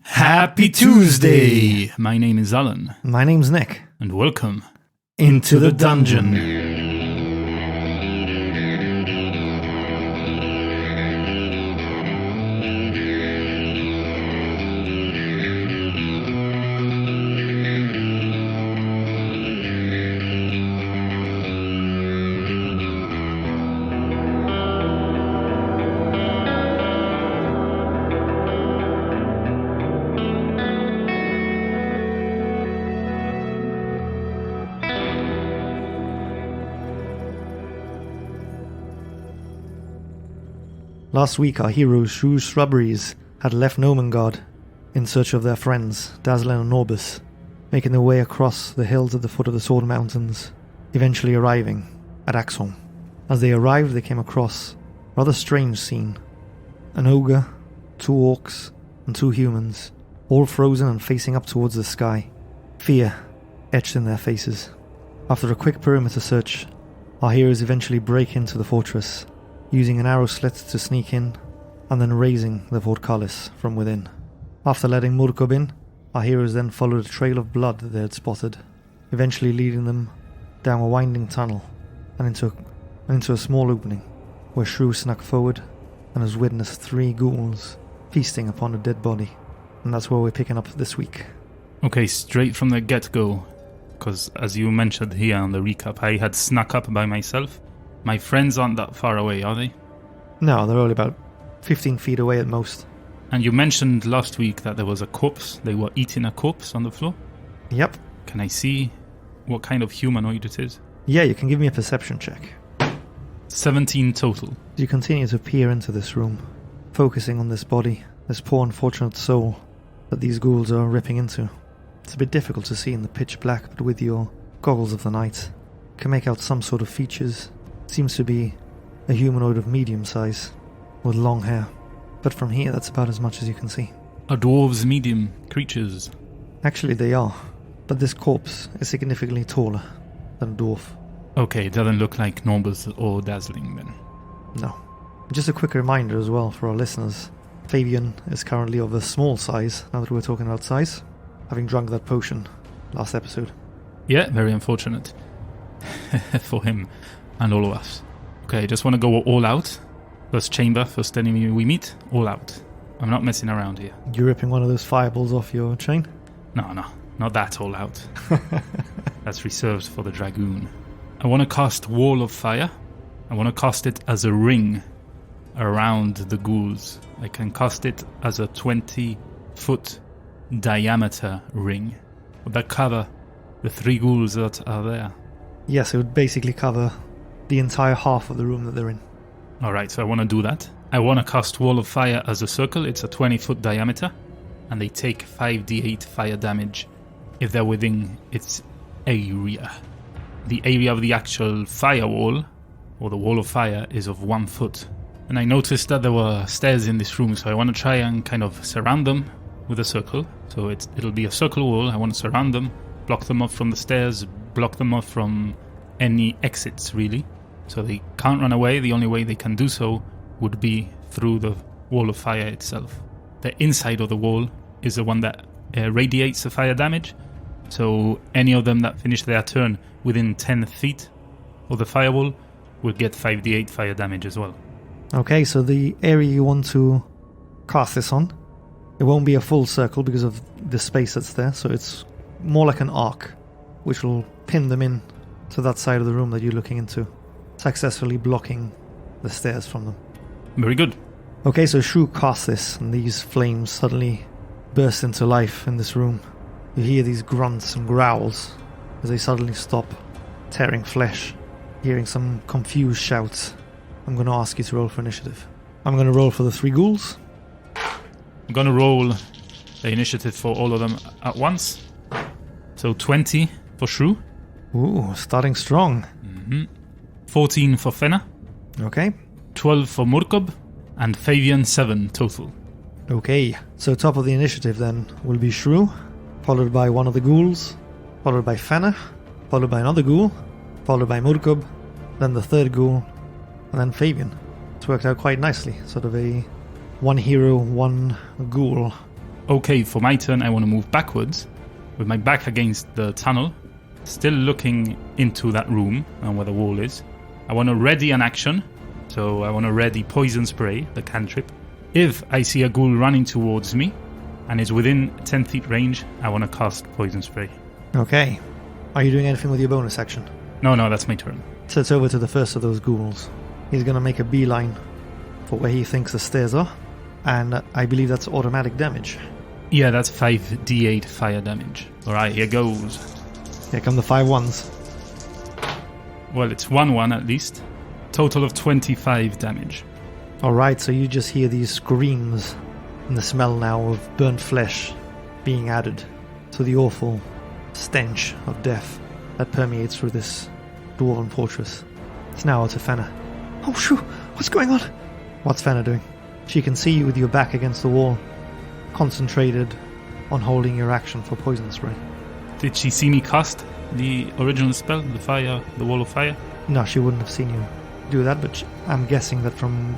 Happy Tuesday! My name is Alan. My name's Nick. And welcome into the dungeon. Last week, our heroes, Shrubberies, had left Nomengard in search of their friends, Dazlyn and Norbus, making their way across the hills at the foot of the Sword Mountains, eventually arriving at Axeholm. As they arrived, they came across a rather strange scene. An ogre, 2 orcs, and 2 humans, all frozen and facing up towards the sky, fear etched in their faces. After a quick perimeter search, our heroes eventually break into the fortress, using an arrow slit to sneak in, and then raising the portcullis from within. After letting Murkob in, our heroes then followed a trail of blood that they had spotted, eventually leading them down a winding tunnel and into a small opening, where Shrew snuck forward and has witnessed 3 ghouls feasting upon a dead body. And that's where we're picking up this week. Okay, straight from the get-go, because as you mentioned here on the recap, I had snuck up by myself. My friends aren't that far away, are they? No, they're only about 15 feet away at most. And you mentioned last week that there was a corpse. They were eating a corpse on the floor? Yep. Can I see what kind of humanoid it is? Yeah, you can give me a perception check. 17 total. You continue to peer into this room, focusing on this body, this poor unfortunate soul that these ghouls are ripping into. It's a bit difficult to see in the pitch black, but with your goggles of the night, you can make out some sort of features. Seems to be a humanoid of medium size, with long hair. But from here, that's about as much as you can see. Are dwarves medium creatures? Actually, they are. But this corpse is significantly taller than a dwarf. Okay, it doesn't look like Norbus or Dazzling then. No. Just a quick reminder as well for our listeners. Fabian is currently of a small size, now that we're talking about size, having drunk that potion last episode. Yeah, very unfortunate. For him. And all of us. Okay, just want to go all out. First chamber, first enemy we meet, all out. I'm not messing around here. You ripping one of those fireballs off your chain? No, not that all out. That's reserved for the dragoon. I want to cast Wall of Fire. I want to cast it as a ring around the ghouls. I can cast it as a 20-foot diameter ring. Would that cover the 3 ghouls that are there? Yes, it would basically cover the entire half of the room that they're in. Alright, so I want to do that. I want to cast Wall of Fire as a circle. It's a 20-foot diameter, and they take 5d8 fire damage if they're within its area. The area of the actual firewall, or the Wall of Fire, is of 1 foot. And I noticed that there were stairs in this room, so I want to try and kind of surround them with a circle. So it'll be a circle wall. I want to surround them, block them off from the stairs, block them off from any exits, really. So they can't run away. The only way they can do so would be through the Wall of Fire itself. The inside of the wall is the one that radiates the fire damage. So any of them that finish their turn within 10 feet of the firewall will get 5d8 fire damage as well. Okay, so the area you want to cast this on, it won't be a full circle because of the space that's there. So it's more like an arc, which will pin them in to that side of the room that you're looking into, successfully blocking the stairs from them. Very good. Okay, so Shrew casts this, and these flames suddenly burst into life in this room. You hear these grunts and growls as they suddenly stop tearing flesh, hearing some confused shouts. I'm going to ask you to roll for initiative. I'm going to roll for the 3 ghouls. I'm going to roll the initiative for all of them at once. So 20 for Shrew. Ooh, starting strong. 14 for Fenna. Okay. 12 for Murkob. And Fabian 7 total. Okay, so top of the initiative then will be Shrew, followed by one of the ghouls, followed by Fenna, followed by another ghoul, followed by Murkob, then the 3rd ghoul, and then Fabian. It's worked out quite nicely, sort of a 1 hero, 1 ghoul Okay, for my turn, I want to move backwards with my back against the tunnel, still looking into that room and where the wall is. I want to ready an action, so I want to ready Poison Spray, the cantrip. If I see a ghoul running towards me and is within 10 feet range, I want to cast Poison Spray. Okay. Are you doing anything with your bonus action? No, that's my turn. So it's over to the first of those ghouls. He's going to make a beeline for where he thinks the stairs are, and I believe that's automatic damage. Yeah, that's 5d8 fire damage. Alright, here goes. Here come the 5 ones. Well, it's 1-1 at least. Total of 25 damage. Alright, so you just hear these screams and the smell now of burnt flesh being added to the awful stench of death that permeates through this dwarven fortress. It's now to Fenna. Oh, Shrew, what's going on? What's Fenna doing? She can see you with your back against the wall, concentrated on holding your action for poison spray. Did she see me cast the original spell, the wall of fire? No, she wouldn't have seen you do that, but I'm guessing that from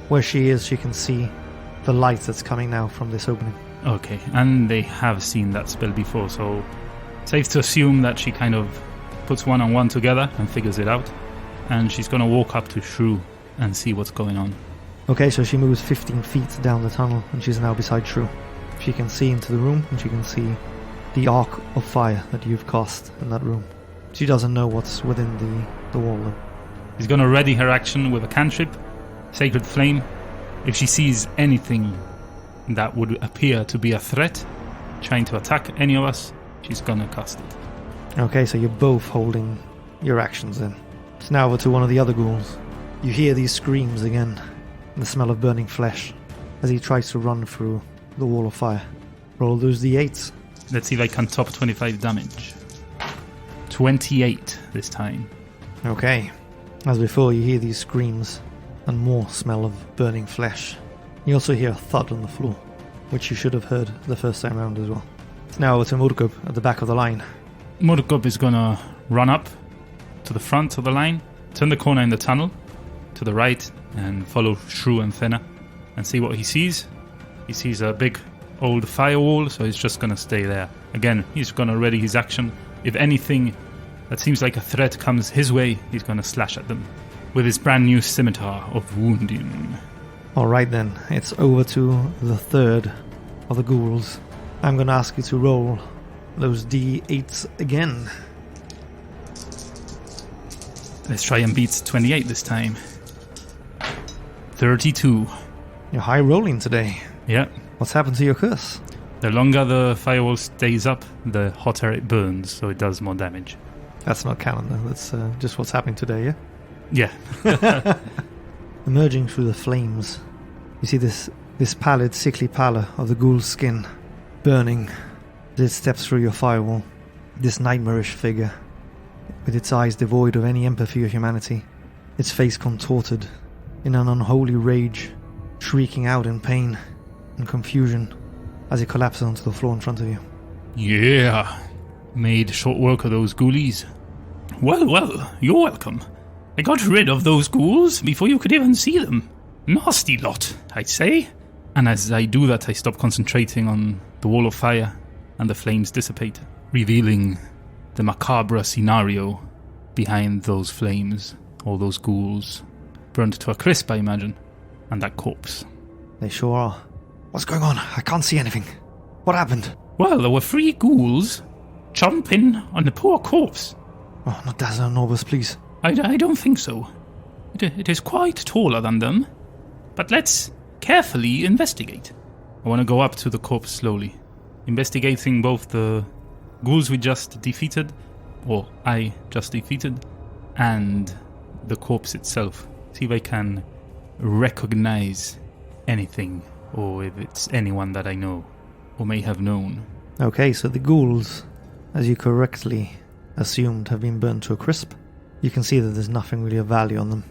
where she is, she can see the light that's coming now from this opening. Okay, and they have seen that spell before, so safe to assume that she kind of puts one and one together and figures it out. And she's going to walk up to Shrew and see what's going on. Okay, so she moves 15 feet down the tunnel and she's now beside Shrew. She can see into the room and she can see the arc of fire that you've cast in that room. She doesn't know what's within the wall though. She's going to ready her action with a cantrip, Sacred Flame. If she sees anything that would appear to be a threat, trying to attack any of us, she's going to cast it. Okay, so you're both holding your actions then. It's now over to one of the other ghouls. You hear these screams again, and the smell of burning flesh, as he tries to run through the wall of fire. Roll those d8s. Let's see if I can top 25 damage. 28 this time. Okay. As before, you hear these screams, and more smell of burning flesh. You also hear a thud on the floor, which you should have heard the first time round as well. It's now over to Murkub at the back of the line. Murkub is going to run up to the front of the line, turn the corner in the tunnel to the right, and follow Shrew and Fenna and see what he sees. He sees a big old firewall, so he's just going to stay there. Again, he's going to ready his action. If anything that seems like a threat comes his way, he's going to slash at them with his brand new scimitar of wounding. Alright then, it's over to the third of the ghouls. I'm going to ask you to roll those d8s again. Let's try and beat 28 this time. 32. You're high rolling today. Yeah. What's happened to your curse? The longer the firewall stays up, the hotter it burns, so it does more damage. That's not canon though, that's just what's happening today, yeah? Yeah. Emerging through the flames, you see this pallid, sickly pallor of the ghoul's skin, burning as it steps through your firewall. This nightmarish figure, with its eyes devoid of any empathy or humanity, its face contorted in an unholy rage, shrieking out in pain and confusion as it collapses onto the floor in front of you. Yeah, made short work of those ghoulies. Well, you're welcome. I got rid of those ghouls before you could even see them. Nasty lot, I'd say. And as I do that, I stop concentrating on the wall of fire and the flames dissipate, revealing the macabre scenario behind those flames. All those ghouls burned to a crisp, I imagine, and that corpse. They sure are. What's going on? I can't see anything. What happened? Well, there were 3 ghouls chomping on the poor corpse. Oh, not Dazlyn and Norbus, please. I don't think so. It is quite taller than them. But let's carefully investigate. I want to go up to the corpse slowly, investigating both the ghouls we just defeated, or I just defeated, and the corpse itself. See if I can recognize anything, or if it's anyone that I know, or may have known. Okay, so the ghouls, as you correctly assumed, have been burned to a crisp. You can see that there's nothing really of value on them.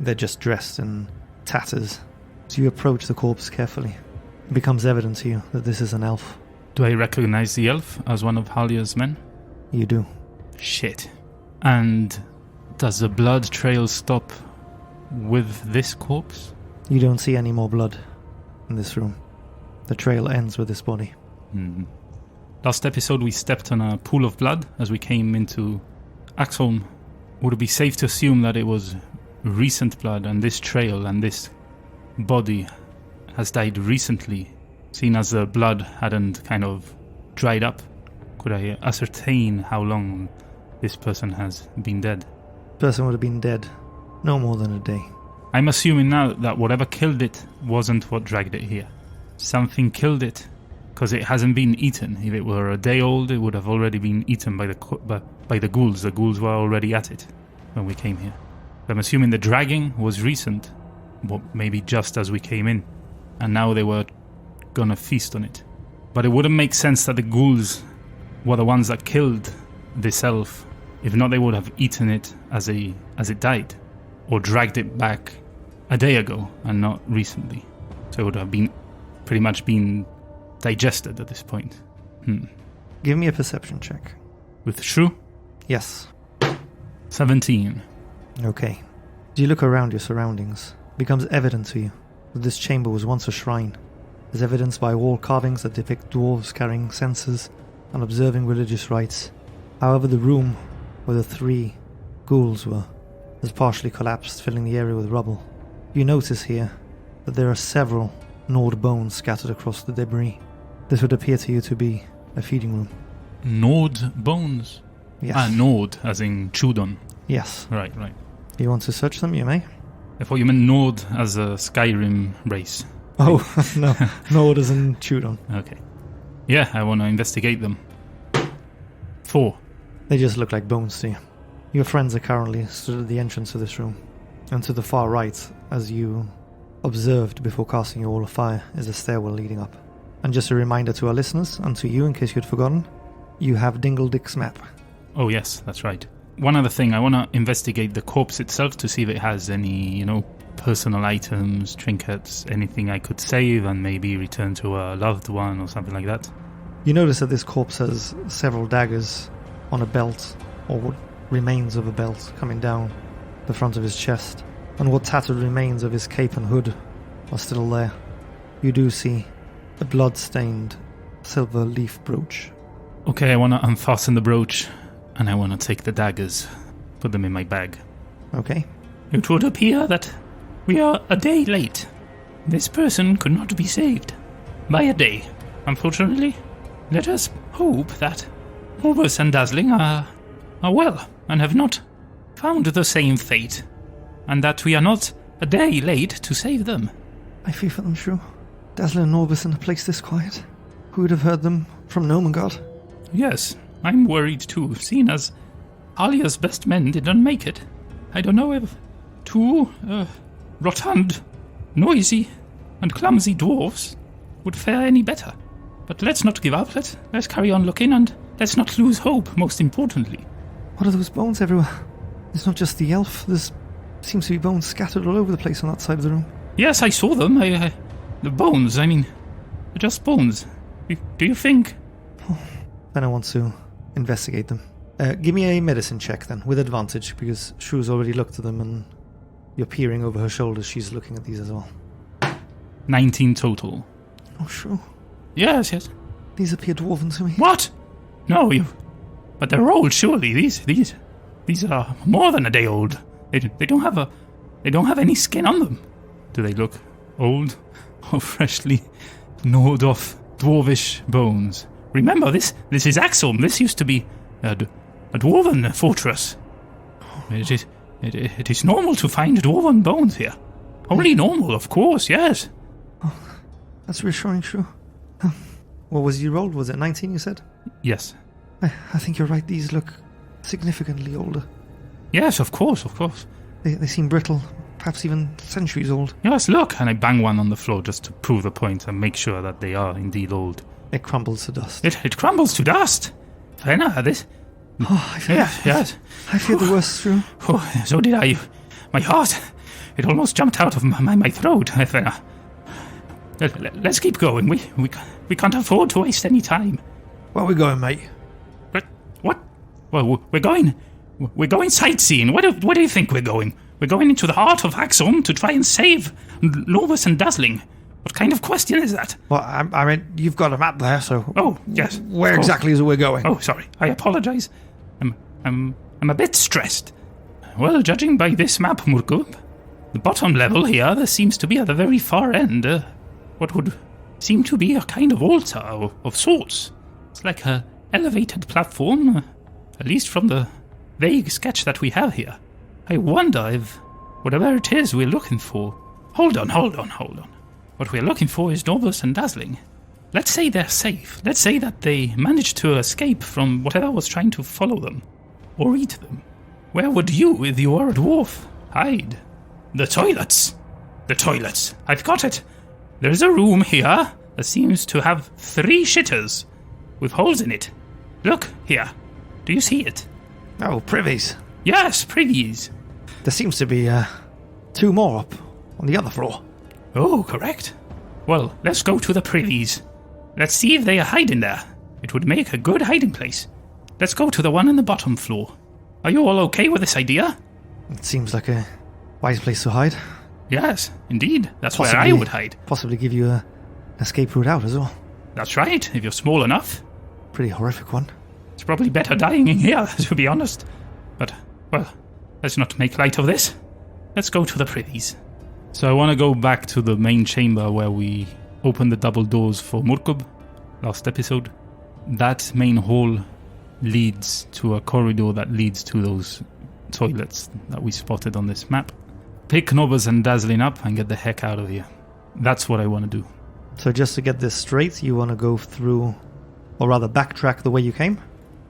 They're just dressed in tatters. So you approach the corpse carefully. It becomes evident to you that this is an elf. Do I recognize the elf as one of Halia's men? You do. Shit. And does the blood trail stop with this corpse? You don't see any more blood in this room. The trail ends with this body. Last episode we stepped on a pool of blood as we came into Axeholm. Would it be safe to assume that it was recent blood, and this trail and this body has died recently, seeing as the blood hadn't kind of dried up? Could I ascertain how long this person has been dead? Person would have been dead no more than a day. I'm assuming now that whatever killed it wasn't what dragged it here. Something killed it, because it hasn't been eaten. If it were a day old, it would have already been eaten by the ghouls. The ghouls were already at it when we came here. I'm assuming the dragging was recent, but maybe just as we came in, and now they were gonna feast on it. But it wouldn't make sense that the ghouls were the ones that killed this elf. If not, they would have eaten it as it died, or dragged it back a day ago and not recently. So it would have been pretty much been digested at this point. Give me a perception check. With Shrew? Yes. 17. Okay. As you look around your surroundings, it becomes evident to you that this chamber was once a shrine, as evidenced by wall carvings that depict dwarves carrying censers and observing religious rites. However, the room where the 3 ghouls were has partially collapsed, filling the area with rubble. You notice here that there are several gnawed bones scattered across the debris. This would appear to you to be a feeding room. Gnawed bones? Yes. Gnawed, as in chewed on. Yes. Right. You want to search them, you may. I thought you meant gnawed as a Skyrim race. Oh, no. Gnawed as in chewed on. Okay. Yeah, I want to investigate them. 4. They just look like bones to you. Your friends are currently stood at the entrance of this room, and to the far right, as you observed before casting your wall of fire, is a stairwell leading up. And just a reminder to our listeners, and to you in case you'd forgotten, you have Dingle Dick's map. Oh yes, that's right. One other thing, I want to investigate the corpse itself to see if it has any, personal items, trinkets, anything I could save and maybe return to a loved one or something like that. You notice that this corpse has several daggers on a belt, or what remains of a belt, coming down the front of his chest, and what tattered remains of his cape and hood are still there. You do see a blood-stained silver leaf brooch. Okay, I want to unfasten the brooch, and I want to take the daggers, put them in my bag. Okay. It would appear that we are a day late. This person could not be saved. By a day, unfortunately. Let us hope that Norbus and Dazlyn are well, and have not found the same fate, and that we are not a day late to save them. I fear for them, Shrew. Dazlyn and Norbus in a place this quiet. Who would have heard them from Nomengard? Yes, I'm worried too, seeing as Alia's best men didn't make it. I don't know if 2 rotund, noisy, and clumsy dwarves would fare any better. But let's not give up, let's carry on looking, and let's not lose hope, most importantly. What are those bones everywhere? It's not just the elf, there seems to be bones scattered all over the place on that side of the room. Yes, I saw them. The bones, they're just bones. Do you think? Oh, then I want to investigate them. Give me a medicine check then, with advantage, because Shrew's already looked at them and you're peering over her shoulder. She's looking at these as well. 19 total. Oh, Shrew. Yes. These appear dwarven to me. What? No, but they're old, surely. These are more than a day old. They don't have any skin on them. Do they look old or freshly gnawed off dwarvish bones? Remember, this is Axeholm. This used to be a dwarven fortress. It is normal to find dwarven bones here. Only normal, of course, yes. Oh, that's reassuring, Shrew. What was you rolled? Was it 19, you said? Yes. I think you're right. These look significantly older. Yes, of course. They seem brittle, perhaps even centuries old. Yes, look, and I bang one on the floor just to prove the point and make sure that they are indeed old. It crumbles to dust. It crumbles to dust? Fenna, this... Oh, I feel I fear the worst, Shrew. Oh, so did I. My heart, it almost jumped out of my throat, Fenna. Let's keep going. We can't afford to waste any time. Where are we going, mate? What? Well, we're going sightseeing. Where do you think we're going? We're going into the heart of Axeholm to try and save Norbus and Dazlyn. What kind of question is that? Well, I mean, you've got a map there, so... Oh, yes. Where exactly is it we're going? Oh, sorry. I apologize. I'm a bit stressed. Well, judging by this map, Murkub, the bottom level here, there seems to be at the very far end, what would seem to be a kind of altar of sorts. It's like a elevated platform, at least from the vague sketch that we have here. I wonder if whatever it is we're looking for... Hold on. What we're looking for is Norbus and Dazlyn. Let's say they're safe. Let's say that they managed to escape from whatever was trying to follow them. Or eat them. Where would you, if you were a dwarf, hide? The toilets! The toilets! I've got it! There's a room here that seems to have 3 shitters with holes in it. Look, here. Do you see it? Oh, privies. Yes, privies. There seems to be 2 more up on the other floor. Oh, correct. Well, let's go to the privies. Let's see if they are hiding there. It would make a good hiding place. Let's go to the one on the bottom floor. Are you all okay with this idea? It seems like a wise place to hide. Yes, indeed. That's where I would hide. Possibly give you an escape route out as well. That's right, if you're small enough. Pretty horrific one. It's probably better dying in here, to be honest. But, well, let's not make light of this. Let's go to the privies. So I want to go back to the main chamber where we opened the double doors for Murkub last episode. That main hall leads to a corridor that leads to those toilets that we spotted on this map. Pick Norbus and Dazlyn up and get the heck out of here. That's what I want to do. So just to get this straight, you want to go through, or rather backtrack the way you came?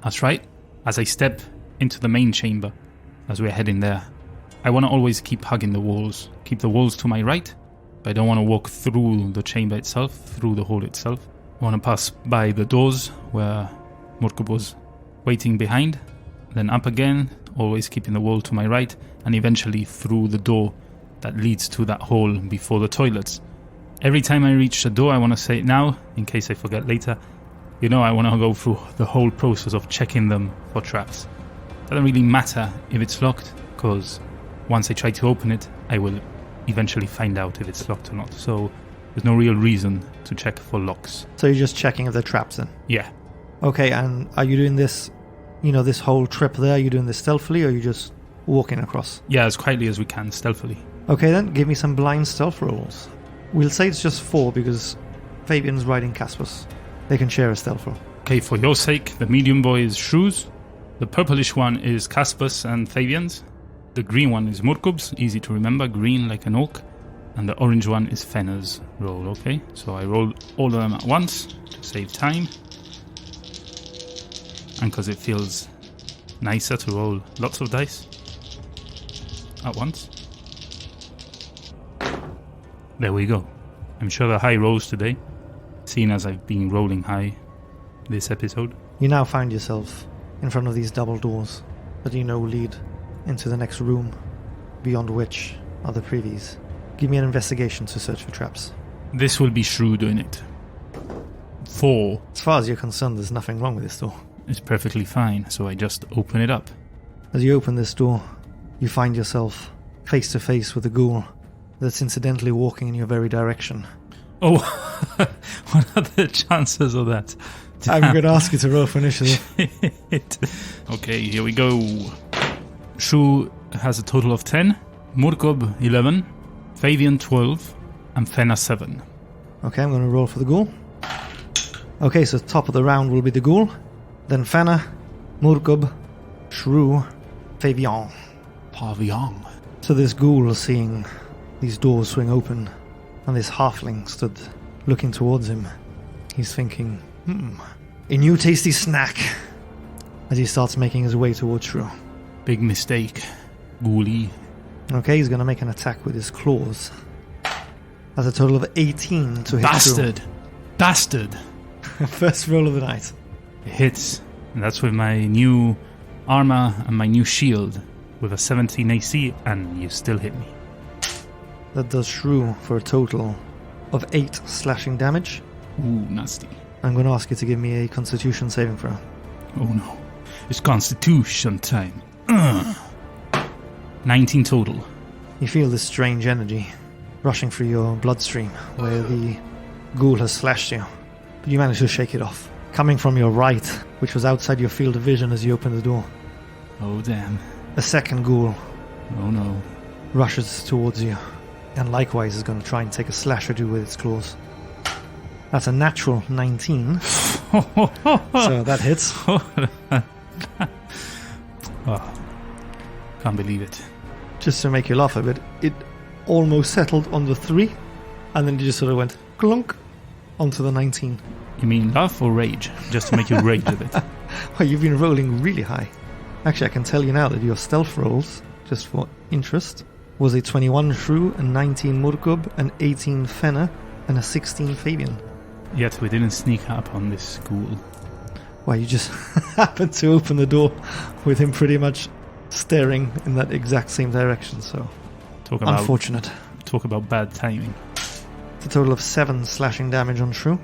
That's right. As I step into the main chamber, as we're heading there, I want to always keep hugging the walls. Keep the walls to my right, but I don't want to walk through the chamber itself, through the hall itself. I want to pass by the doors where Murkub was waiting behind, then up again, always keeping the wall to my right, and eventually through the door that leads to that hall before the toilets. Every time I reach the door, I want to say it now, in case I forget later. You know, I want to go through the whole process of checking them for traps. Doesn't really matter if it's locked, because once I try to open it, I will eventually find out if it's locked or not. So there's no real reason to check for locks. So you're just checking if they're traps then? Yeah. Okay, and are you doing this, this whole trip there, are you doing this stealthily, or are you just walking across? Yeah, as quietly as we can, stealthily. Okay then, give me some blind stealth rolls. We'll say it's just 4 because Fabian's riding Caspus. They can share a stealth roll. Okay, for your sake, the medium boy is Shrew's, the purplish one is Caspus and Fabian's, the green one is Murkub's, easy to remember, green like an oak, and the orange one is Fenner's roll, okay? So I roll all of them at once to save time, and because it feels nicer to roll lots of dice at once. There we go. I'm sure the high rolls today, seeing as I've been rolling high this episode. You now find yourself in front of these double doors that you know lead into the next room, beyond which are the privies. Give me an investigation to search for traps. This will be Shrew doing it. 4. As far as you're concerned, there's nothing wrong with this door. It's perfectly fine, so I just open it up. As you open this door, you find yourself face to face with a ghoul that's incidentally walking in your very direction. Oh, what are the chances of that? I'm going to ask you to roll for initiative. Okay, here we go. Shrew has a total of 10, Murkub 11, Fabian 12, and Fenner 7. Okay, I'm going to roll for the ghoul. Okay, so top of the round will be the ghoul, then Fenner, Murkub, Shrew, Fabian. Pavillon. So this ghoul, seeing these doors swing open, and this halfling stood looking towards him. He's thinking, a new tasty snack, as he starts making his way towards Shrew. Big mistake. Ghoulie. Okay, he's going to make an attack with his claws. That's a total of 18 to hit Bastard! Shrew. Bastard! First roll of the night. It hits, and that's with my new armor and my new shield, with a 17 AC, and you still hit me. That does Shrew for a total of 8 slashing damage. Ooh, nasty. I'm going to ask you to give me a Constitution saving throw. Oh no. It's Constitution time. 19 total. You feel this strange energy rushing through your bloodstream where the ghoul has slashed you. But you manage to shake it off. Coming from your right, which was outside your field of vision as you open the door, Oh, damn. a second ghoul Oh, no. rushes towards you, and likewise is going to try and take a slash at you with its claws. That's a natural 19, so that hits. Oh, can't believe it. Just to make you laugh a bit, it almost settled on the 3, and then it just sort of went clunk onto the 19. You mean laugh or rage? Just to make you rage a bit. Well, you've been rolling really high. Actually, I can tell you now that your stealth rolls, just for interest, was a 21 Shrew, a 19 Murkub, an 18 Fenner, and a 16 Fabian. Yet we didn't sneak up on this ghoul. Well, you just happened to open the door with him pretty much staring in that exact same direction, so unfortunate. Talk about bad timing. It's a total of 7 slashing damage on Shrew.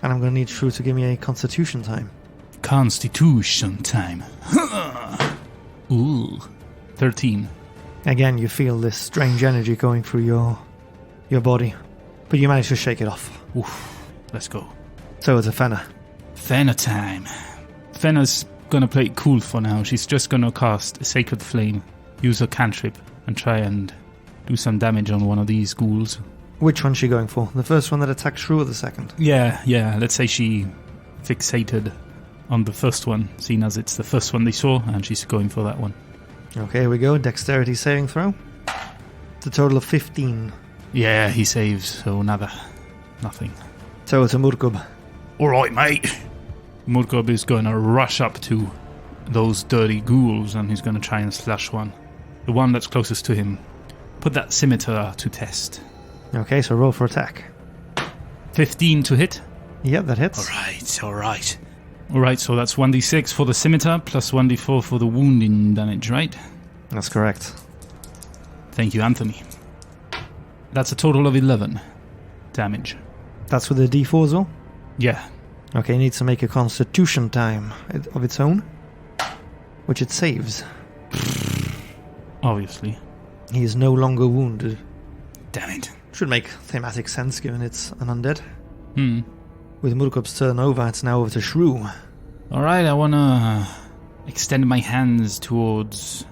And I'm going to need Shrew to give me a constitution time. Constitution time. Ooh. 13. Again, you feel this strange energy going through your body, but you manage to shake it off. Oof. Let's go. So it's a Fenner. Fenner time. Fenner's gonna play it cool for now. She's just gonna cast a Sacred Flame, use her cantrip, and try and do some damage on one of these ghouls. Which one's she going for? The first one that attacked Shrew or the second? Yeah. Let's say she fixated on the first one, seeing as it's the first one they saw, and she's going for that one. Okay, here we go. Dexterity saving throw. It's a total of 15. Yeah, he saves, so nothing. So it's a Murkub. Alright, mate. Murkub is gonna rush up to those dirty ghouls, and he's gonna try and slash one. The one that's closest to him. Put that scimitar to test. Okay, so roll for attack. 15 to hit. Yep, that hits. Alright, so that's 1d6 for the scimitar, plus 1d4 for the wounding damage, right? That's correct. Thank you, Anthony. That's a total of 11 damage. That's with the D4 as well? Yeah. Okay, it needs to make a constitution time of its own, which it saves. Obviously. He is no longer wounded. Damn it. Should make thematic sense given it's an undead. Hmm. With Murkub's turn over, it's now over to Shrew. Alright, I wanna extend my hands towards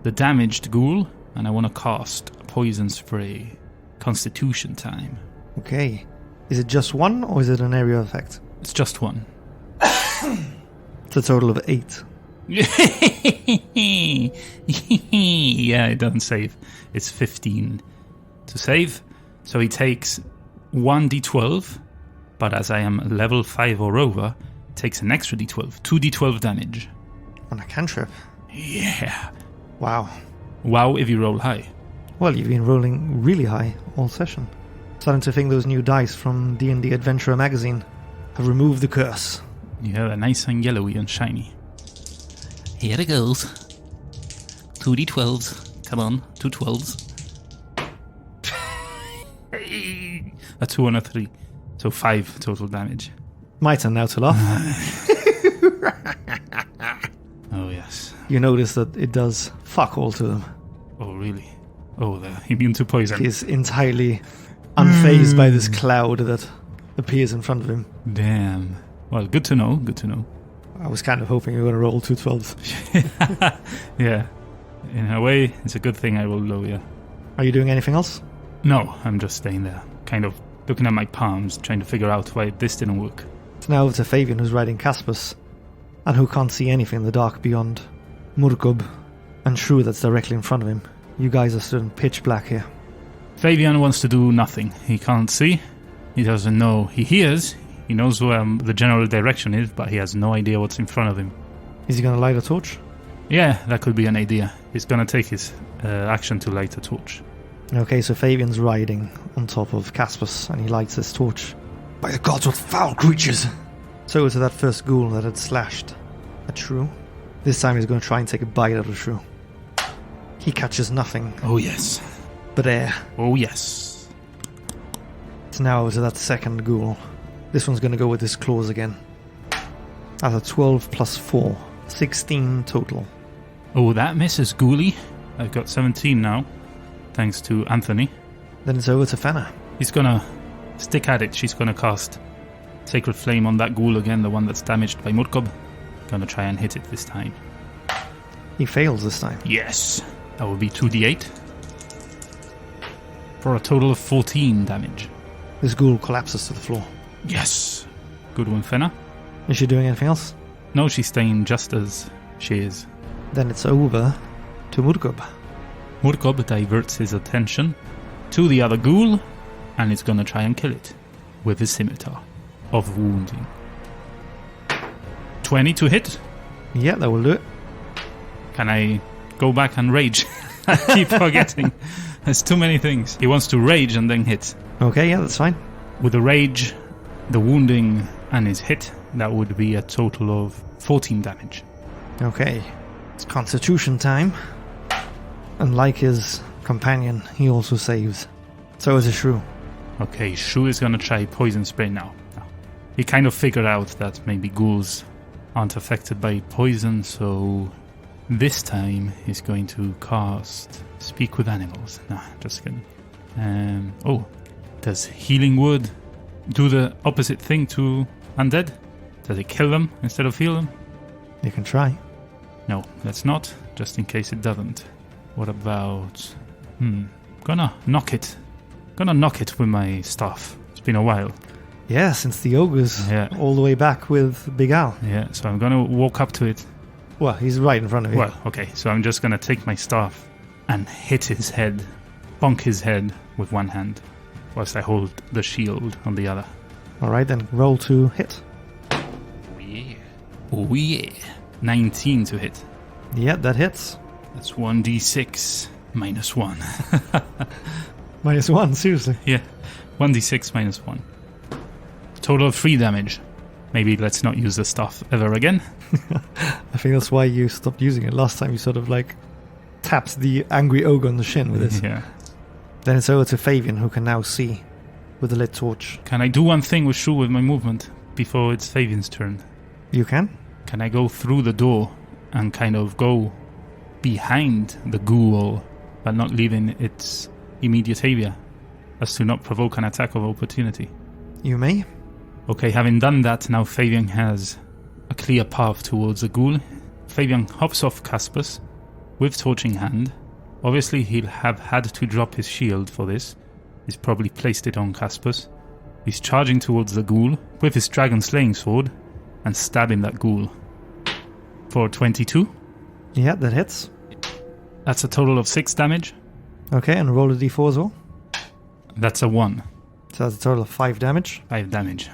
the damaged ghoul, and I wanna cast a poison spray. Constitution time. Okay. Is it just one, or is it an area effect? It's just one. It's a total of 8. Yeah, it doesn't save. It's 15 to save. So he takes 1d12, but as I am level 5 or over, takes an extra d12. 2d12 damage. On a cantrip? Yeah. Wow. Wow, if you roll high. Well, you've been rolling really high all session. Starting to think those new dice from D&D Adventurer magazine have removed the curse. Yeah, they're nice and yellowy and shiny. Here it goes. 2d12s. Come on, 2 12s. A 2 and a 3. So 5 total damage. My turn now to laugh. Oh, yes. You notice that it does fuck all to them. Oh, really? Oh, they're immune to poison. He's entirely unfazed by this cloud that appears in front of him. Damn. Well, good to know, good to know. I was kind of hoping you were going to roll 2 12s. Yeah. In a way, it's a good thing I rolled low, yeah. Are you doing anything else? No, I'm just staying there. Kind of looking at my palms, trying to figure out why this didn't work. It's now over to Fabian, who's riding Caspus, and who can't see anything in the dark beyond Murkub and Shrew that's directly in front of him. You guys are stood in pitch black here. Fabian wants to do nothing. He can't see. He doesn't know. He hears. He knows where the general direction is, but he has no idea what's in front of him. Is he going to light a torch? Yeah, that could be an idea. He's going to take his action to light a torch. Okay, so Fabian's riding on top of Caspus, and he lights his torch. By the gods, what foul creatures! So to that first ghoul that had slashed at Shrew. This time he's going to try and take a bite out of Shrew. He catches nothing Oh, yes. but air. Oh, yes. It's now over to that second ghoul. This one's going to go with his claws again. That's a 12 plus 4. 16 total. Oh, that misses Ghoulie. I've got 17 now, thanks to Anthony. Then it's over to Fenna. He's gonna stick at it. She's gonna cast Sacred Flame on that ghoul again, the one that's damaged by Mudkub. Gonna try and hit it this time. He fails this time. Yes. That will be 2d8. For a total of 14 damage. This ghoul collapses to the floor. Yes. Good one, Fenna. Is she doing anything else? No, she's staying just as she is. Then it's over to Mudkub. Mudkub diverts his attention to the other ghoul, and is gonna try and kill it with his scimitar of wounding. 20 to hit. Yeah, that will do it. Can I go back and rage? I keep forgetting. There's too many things. He wants to rage and then hit. Okay, yeah, that's fine. With the rage, the wounding, and his hit, that would be a total of 14 damage. Okay. It's Constitution time. And like his companion, he also saves. So is a Shrew. Okay, Shrew is gonna try Poison Spray now. He kind of figured out that maybe ghouls aren't affected by poison, so this time he's going to cast Speak with Animals. Nah, just kidding. Does Healing Word do the opposite thing to undead? Does it kill them instead of heal them? You can try. No, let's not, just in case it doesn't. What about... Gonna knock it with my staff. It's been a while. Yeah, since the ogres, all the way back with Big Al. Yeah, so I'm gonna walk up to it. Well, he's right in front of you. Well, okay, so I'm just gonna take my staff and hit his head, bonk his head with one hand, whilst I hold the shield on the other. Alright, then roll to hit. Oh yeah. Oh yeah. 19 to hit. Yeah, that hits. That's 1d6 minus 1. Minus 1, seriously? Yeah, 1d6 minus 1. Total of 3 damage. Maybe let's not use the stuff ever again. I think that's why you stopped using it. Last time you sort of like tapped the angry ogre on the shin with this. Yeah. Then it's over to Fabian, who can now see with the lit torch. Can I do one thing with Shrew with my movement before it's Fabian's turn? You can? Can I go through the door and kind of go behind the ghoul, but not leaving its immediate area, as to not provoke an attack of opportunity? You may. Okay, having done that, now Fabian has a clear path towards the ghoul. Fabian hops off Caspus with torch in hand. Obviously, he'll have had to drop his shield for this. He's probably placed it on Caspus. He's charging towards the ghoul with his dragon slaying sword and stabbing that ghoul. For 22. Yeah, that hits. That's a total of 6 damage. Okay, and roll a d4 as well. That's a 1. So that's a total of 5 damage. 5 damage.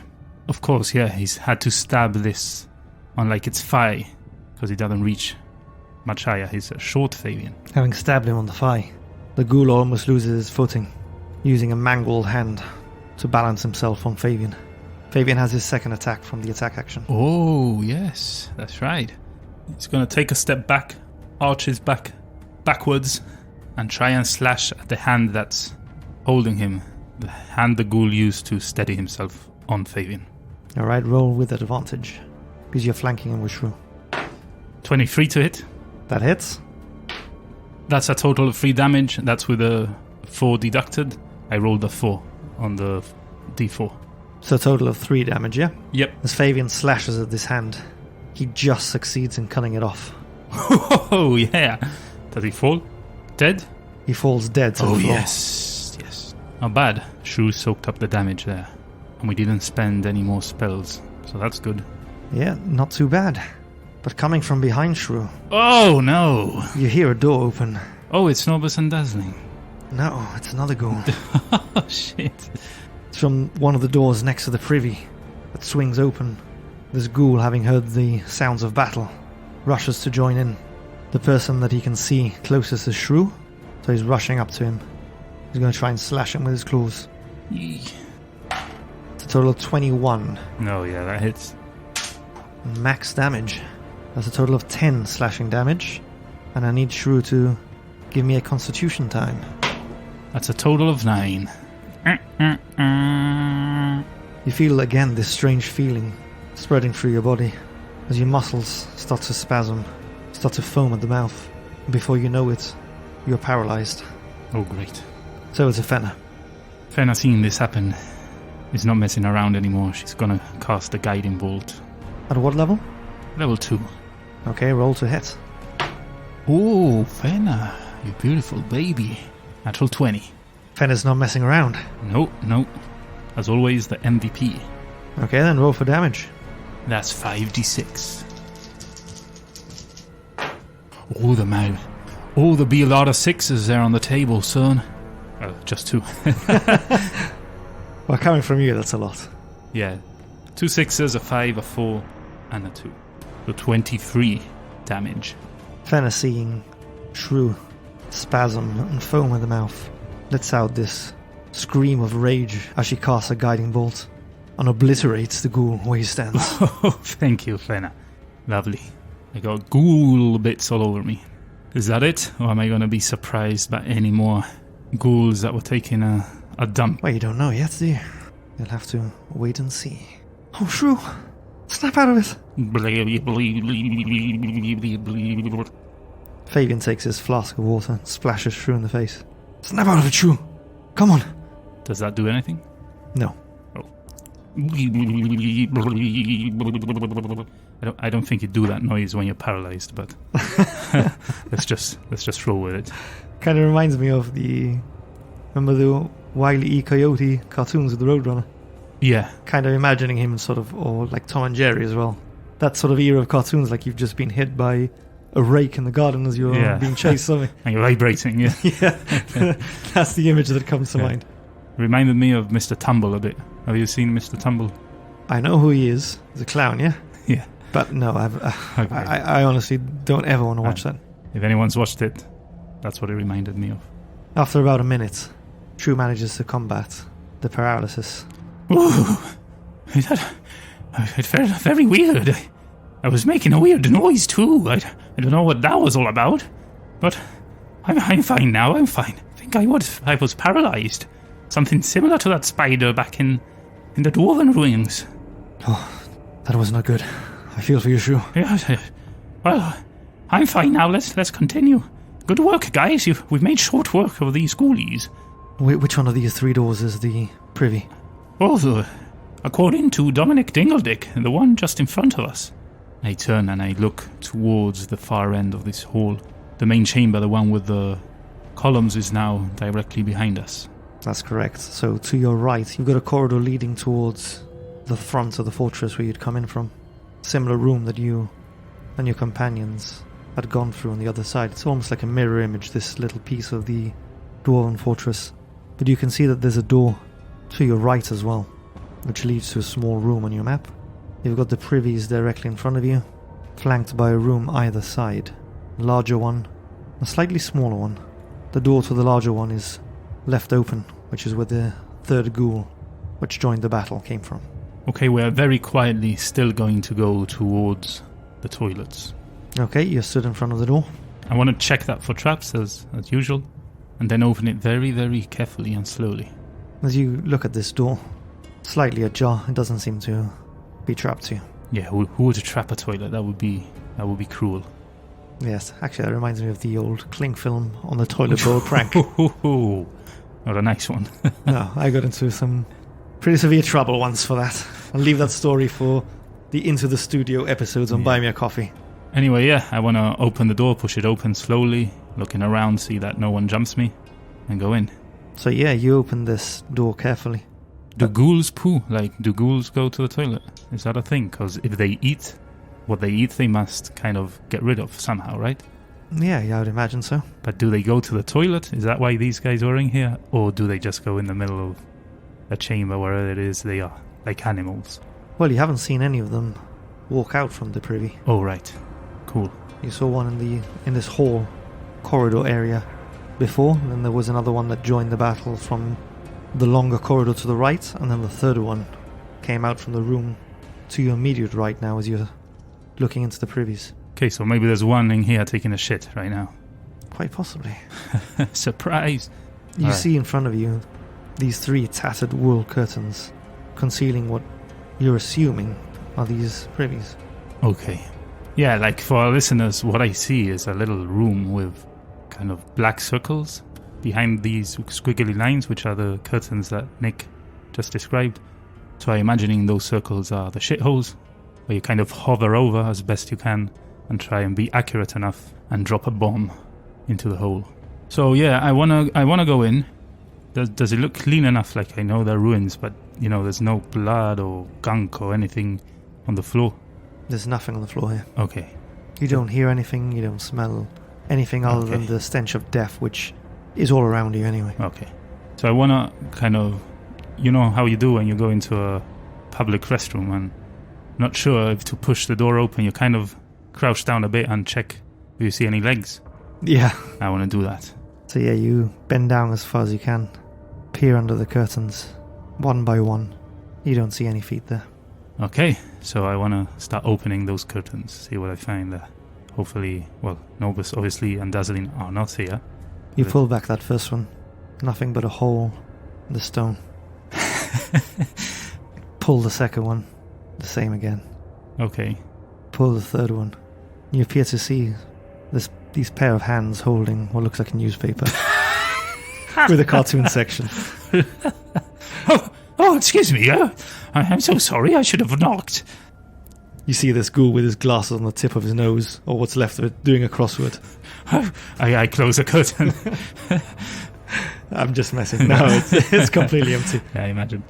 Of course, yeah, he's had to stab this on like its thigh, because he doesn't reach much higher. He's a short Fabian. Having stabbed him on the thigh, the ghoul almost loses his footing, using a mangled hand to balance himself on Fabian. Fabian has his second attack from the attack action. Oh, yes, that's right. He's going to take a step back, arch his back backwards, and try and slash at the hand that's holding him. The hand the ghoul used to steady himself on Fabian. Alright, roll with advantage, because you're flanking him with Shrew. 23 to hit. That hits. That's a total of 3 damage. That's with a 4 deducted. I rolled a 4 on the d4. So a total of 3 damage, yeah? Yep. As Fabian slashes at this hand, he just succeeds in cutting it off. Oh, yeah. Does he fall? Dead? He falls dead to the floor. Yes. Yes. Not bad. Shrew soaked up the damage there. And we didn't spend any more spells. So that's good. Yeah, not too bad. But coming from behind Shrew... Oh, no. You hear a door open. Oh, it's Norbus and Dazlyn. No, it's another ghoul. Oh, shit. It's from one of the doors next to the privy that swings open. This ghoul, having heard the sounds of battle, rushes to join in. The person that he can see closest is Shrew, so he's rushing up to him. He's going to try and slash him with his claws. It's a total of 21. No, yeah, that hits. Max damage. That's a total of 10 slashing damage. And I need Shrew to give me a constitution time. That's a total of 9. You feel again this strange feeling spreading through your body as your muscles start to spasm, start to foam at the mouth. And before you know it, you're paralyzed. Oh, great. So it's a Fenna. Fenna, seeing this happen, is not messing around anymore. She's gonna cast a guiding bolt. At what level? Level 2. Okay, roll to hit. Oh, Fenna, you beautiful baby. Natural 20. Fenna's not messing around. No. As always, the MVP. Okay, then roll for damage. That's 5d6. Oh, there'll be a lot of 6s there on the table, son. Just 2. Well, coming from you, that's a lot. Yeah. 2 6s, a 5, a 4, and a 2. So 23 damage. Fenna, seeing Shrew spasm and foam at the mouth, lets out this scream of rage as she casts a guiding bolt and obliterates the ghoul where he stands. Oh, thank you, Fenna. Lovely. I got ghoul bits all over me. Is that it? Or am I going to be surprised by any more ghouls that were taking a dump? Well, you don't know yet, do you? You'll have to wait and see. Oh, Shrew! Snap out of it! Fabian takes his flask of water and splashes Shrew in the face. Snap out of it, Shrew! Come on! Does that do anything? No. Oh. I don't think you do that noise when you're paralyzed, but let's just roll with it. Kind of reminds me of remember the Wile E. Coyote cartoons with the Roadrunner? Yeah. Kind of imagining him or like Tom and Jerry as well. That sort of era of cartoons, like you've just been hit by a rake in the garden as you're being chased something. And you're vibrating, yeah. Yeah. That's the image that comes to mind. Reminded me of Mr. Tumble a bit. Have you seen Mr. Tumble? I know who he is. He's a clown, yeah? Yeah. But no, I honestly don't ever want to watch that. If anyone's watched it, that's what it reminded me of. After about a minute, Shrew manages to combat the paralysis. Ooh, it felt very weird. I was making a weird noise too. I don't know what that was all about. But I'm fine now, I'm fine. I think I was paralyzed. Something similar to that spider back in the Dwarven ruins. Oh, that was not good. I feel for you, Shrew. Yeah, well, I'm fine now. Let's continue. Good work, guys. We've made short work of these ghoulies. Which one of these 3 doors is the privy? Oh, according to Dominic Dingledick, the one just in front of us. I turn and I look towards the far end of this hall. The main chamber, the one with the columns, is now directly behind us. That's correct. So to your right, you've got a corridor leading towards the front of the fortress where you'd come in from. Similar room that you and your companions had gone through on the other side. It's almost like a mirror image, this little piece of the Dwarven fortress. But you can see that there's a door to your right as well, which leads to a small room on your map. You've got the privies directly in front of you, flanked by a room either side. A larger one, a slightly smaller one. The door to the larger one is left open, which is where the third ghoul, which joined the battle, came from. Okay, we're very quietly still going to go towards the toilets. Okay, you stood in front of the door. I want to check that for traps as usual, and then open it very, very carefully and slowly. As you look at this door, slightly ajar, it doesn't seem to be trapped to you. Yeah, who would trap a toilet? That would be cruel. Yes, actually that reminds me of the old Clink film on the toilet bowl prank. Not a nice one. No, I got into some pretty severe trouble once for that. I'll leave that story for the Into the Studio episodes on Buy Me a Coffee. Anyway, yeah, I want to open the door, push it open slowly, looking around, see that no one jumps me, and go in. So yeah, you open this door carefully. Do ghouls poo? Like, do ghouls go to the toilet? Is that a thing? Because if they eat what they eat, they must kind of get rid of somehow, right? Yeah, I would imagine so. But do they go to the toilet? Is that why these guys are in here? Or do they just go in the middle of a chamber, wherever it is they are, like animals? Well, you haven't seen any of them walk out from the privy. Oh, right. Cool. You saw one in this hall corridor area before, and then there was another one that joined the battle from the longer corridor to the right, and then the third one came out from the room to your immediate right now as you're looking into the privies. Okay, so maybe there's one in here taking a shit right now. Quite possibly. Surprise! You see in front of you these 3 tattered wool curtains concealing what you're assuming are these privies. Okay. Yeah, like for our listeners, what I see is a little room with kind of black circles behind these squiggly lines, which are the curtains that Nick just described. So I'm imagining those circles are the shitholes, where you kind of hover over as best you can and try and be accurate enough and drop a bomb into the hole. So yeah, I wanna go in. Does it look clean enough? Like, I know they're ruins, but there's no blood or gunk or anything on the floor. There's nothing on the floor here. Okay. You don't hear anything, you don't smell anything other than the stench of death, which is all around you anyway. Okay. So I wanna kind of, how you do when you go into a public restroom and not sure if to push the door open, you kind of crouch down a bit and check if you see any legs. Yeah. I want to do that. So yeah, you bend down as far as you can, peer under the curtains, one by one. You don't see any feet there. Okay, so I want to start opening those curtains, see what I find there. Hopefully, Norbus obviously and Dazlyn are not here. You pull back that first one. Nothing but a hole in the stone. Pull the second one. The same again. Okay. Pull the third one. You appear to see these pair of hands holding what looks like a newspaper. With a cartoon section. Oh, excuse me. I'm so sorry. I should have knocked. You see this ghoul with his glasses on the tip of his nose, or what's left of it, doing a crossword. I close the curtain. I'm just messing. No, it's completely empty. Yeah, I imagine.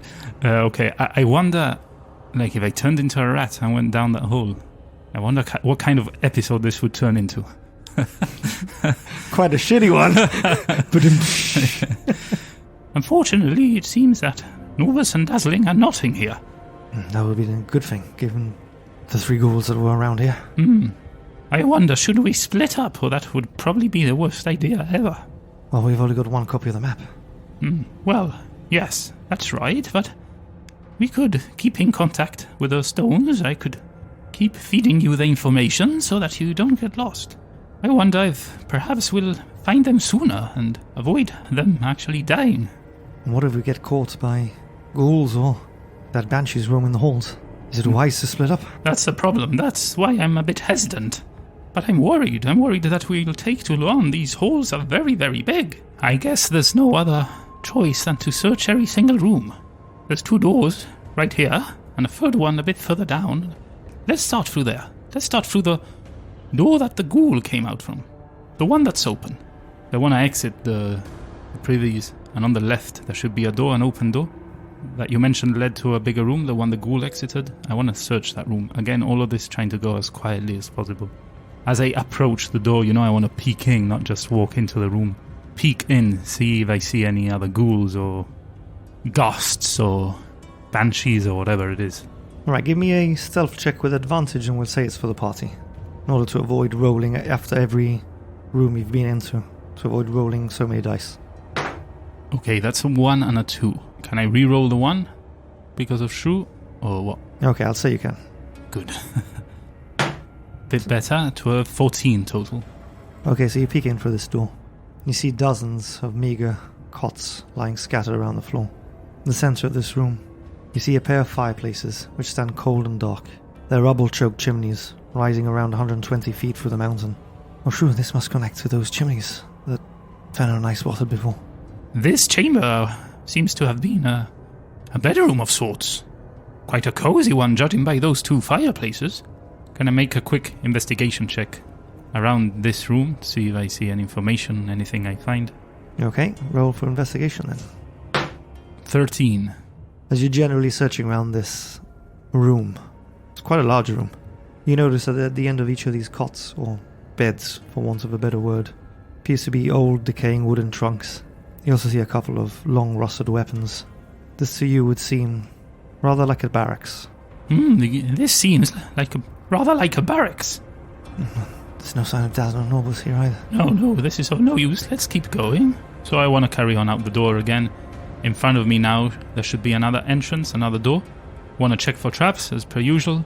Okay, I wonder, like, if I turned into a rat and went down that hole, I wonder what kind of episode this would turn into. Quite a shitty one. Unfortunately, it seems that Norbus and Dazlyn are not in here. That would be a good thing, given the 3 ghouls that were around here. I wonder, should we split up, or that would probably be the worst idea ever? Well, we've only got one copy of the map. Well, yes, that's right, but we could keep in contact with those stones. I could keep feeding you the information so that you don't get lost. I wonder if perhaps we'll find them sooner and avoid them actually dying. And what if we get caught by ghouls or that banshees roaming the halls? Is it wise to split up? That's the problem. That's why I'm a bit hesitant. But I'm worried. I'm worried that we'll take too long. These holes are very, very big. I guess there's no other choice than to search every single room. There's 2 doors right here, and a third one a bit further down. Let's start through there. Let's start through the door that the ghoul came out from. The one that's open. I want to exit the privies, and on the left there should be a door, an open door, that you mentioned led to a bigger room, the one the ghoul exited. I want to search that room. Again, all of this trying to go as quietly as possible. As I approach the door, I want to peek in, not just walk into the room. Peek in, see if I see any other ghouls or ghosts or banshees or whatever it is. Alright, give me a stealth check with advantage and we'll say it's for the party. In order to avoid rolling after every room you've been into. To avoid rolling so many dice. Okay, that's a 1 and a 2. Can I re-roll the 1 because of Shrew or what? Okay, I'll say you can. Good. Bit better, to a 14 total. Okay, so you peek in through this door. You see dozens of meager cots lying scattered around the floor. In the center of this room, you see a pair of fireplaces which stand cold and dark. Their rubble-choked chimneys rising around 120 feet through the mountain. Oh, sure, this must connect to those chimneys that Fen and I spotted before. This chamber seems to have been a bedroom of sorts. Quite a cozy one, judging by those 2 fireplaces. Can I make a quick investigation check around this room, see if I see any information, anything I find? Okay, roll for investigation then. 13. As you're generally searching around this room, it's quite a large room, you notice that at the end of each of these cots, or beds for want of a better word, appears to be old decaying wooden trunks. You also see a couple of long rusted weapons. This to you would seem rather like a barracks. This seems rather like a barracks. There's no sign of Dazlyn and Norbus here either. No, this is of no use. Let's keep going. So I want to carry on out the door again. In front of me now, there should be another entrance, another door. Want to check for traps, as per usual,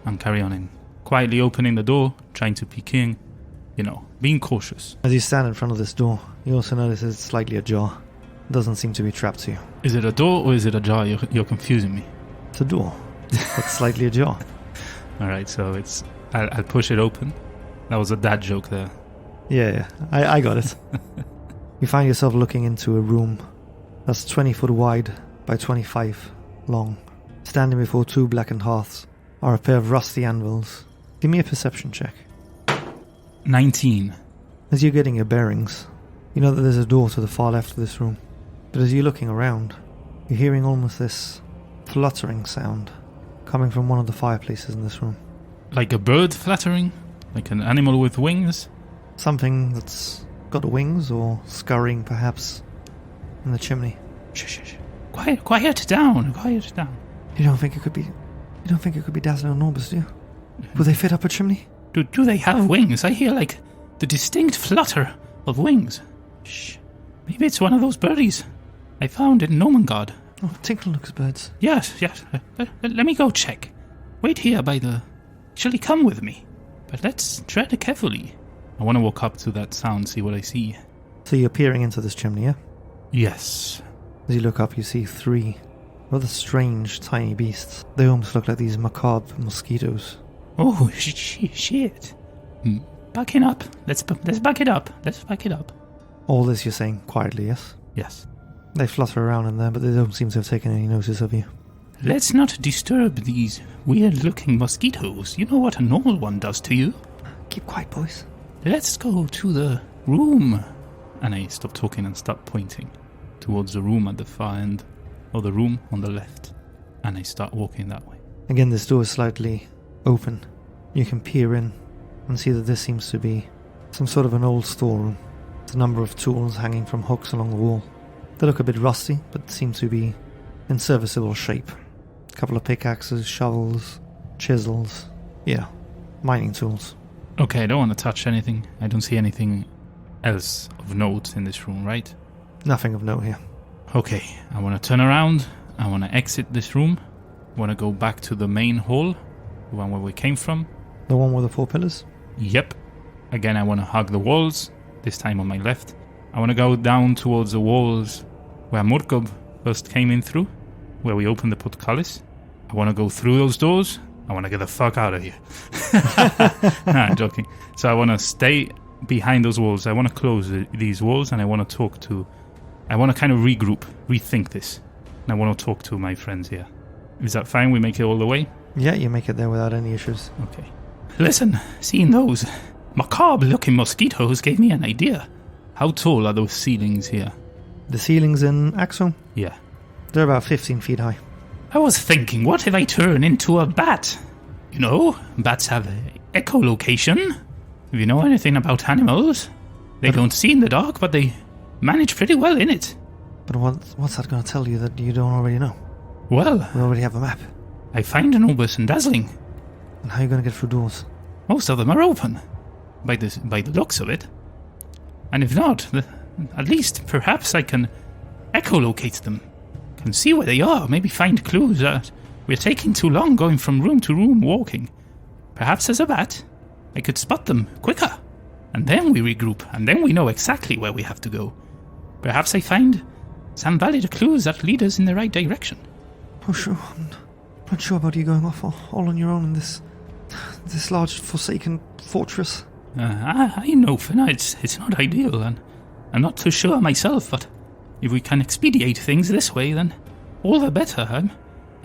and carry on in. Quietly opening the door, trying to peek in, being cautious. As you stand in front of this door, you also notice it's slightly ajar. It doesn't seem to be trapped to you. Is it a door or is it ajar? You're confusing me. It's a door. It's slightly ajar. Alright, so I'll push it open. That was a dad joke there. Yeah, I got it. You find yourself looking into a room that's 20 foot wide by 25 long. Standing before two blackened hearths are a pair of rusty anvils. Give me a perception check. 19. As you're getting your bearings, you know that there's a door to the far left of this room. But as you're looking around, you're hearing almost this fluttering sound coming from one of the fireplaces in this room. Like a bird fluttering? Like an animal with wings? Something that's got wings or scurrying perhaps in the chimney. Shh. Quiet down. You don't think it could be Dazlyn and Norbus, do you? Will they fit up a chimney? Do they have wings? I hear like the distinct flutter of wings. Shh. Maybe it's one of those birdies I found in Nomengard. Oh, Tinkle-looks birds. Yes. Let me go check. Wait here by the... Actually, come with me. But let's tread carefully. I want to walk up to that sound, see what I see. So you're peering into this chimney, yeah? Yes. As you look up, you see three rather strange tiny beasts. They almost look like these macabre mosquitoes. Oh, shit. Backing up. Let's back it up. All this you're saying quietly, yes? Yes. They flutter around in there, but they don't seem to have taken any notice of you. Let's not disturb these weird-looking mosquitoes. You know what a normal one does to you? Keep quiet, boys. Let's go to the room. And I stop talking and start pointing towards the room at the far end, or the room on the left. And I start walking that way. Again, this door is slightly open. You can peer in and see that this seems to be some sort of an old storeroom. There's a number of tools hanging from hooks along the wall. They look a bit rusty, but seem to be in serviceable shape. A couple of pickaxes, shovels, chisels. Yeah, mining tools. Okay, I don't want to touch anything. I don't see anything else of note in this room, right? Nothing of note here. Okay, I want to turn around. I want to exit this room. I want to go back to the main hall, the one where we came from. The one with the 4 pillars? Yep. Again, I want to hug the walls, this time on my left. I want to go down towards the walls where Murkob first came in through, where we opened the portcullis. I want to go through those doors. I want to get the fuck out of here. Nah, I'm joking. So I want to stay behind those walls. I want to close these walls, and I want to I want to kind of regroup, rethink this. And I want to talk to my friends here. Is that fine? We make it all the way? Yeah, you make it there without any issues. Okay. Listen, seeing those macabre-looking mosquitoes gave me an idea. How tall are those ceilings here? The ceilings in Axeholm? Yeah. They're about 15 feet high. I was thinking, what if I turn into a bat? You know, bats have echolocation. If you know anything about animals, they don't see in the dark, but they manage pretty well in it. But what's that going to tell you that you don't already know? Well, We already have a map. I find Norbus and Dazlyn. And how are you going to get through doors? Most of them are open, by the looks of it. And if not, at least perhaps I can echolocate them. Can see where they are, maybe find clues that we're taking too long going from room to room walking. Perhaps as a bat, I could spot them quicker. And then we regroup, and then we know exactly where we have to go. Perhaps I find some valid clues that lead us in the right direction. Oh, sure. I'm not sure about you going off all on your own in this large forsaken fortress. I know, Finna, it's not ideal, and I'm not too sure myself, but if we can expedite things this way, then all the better.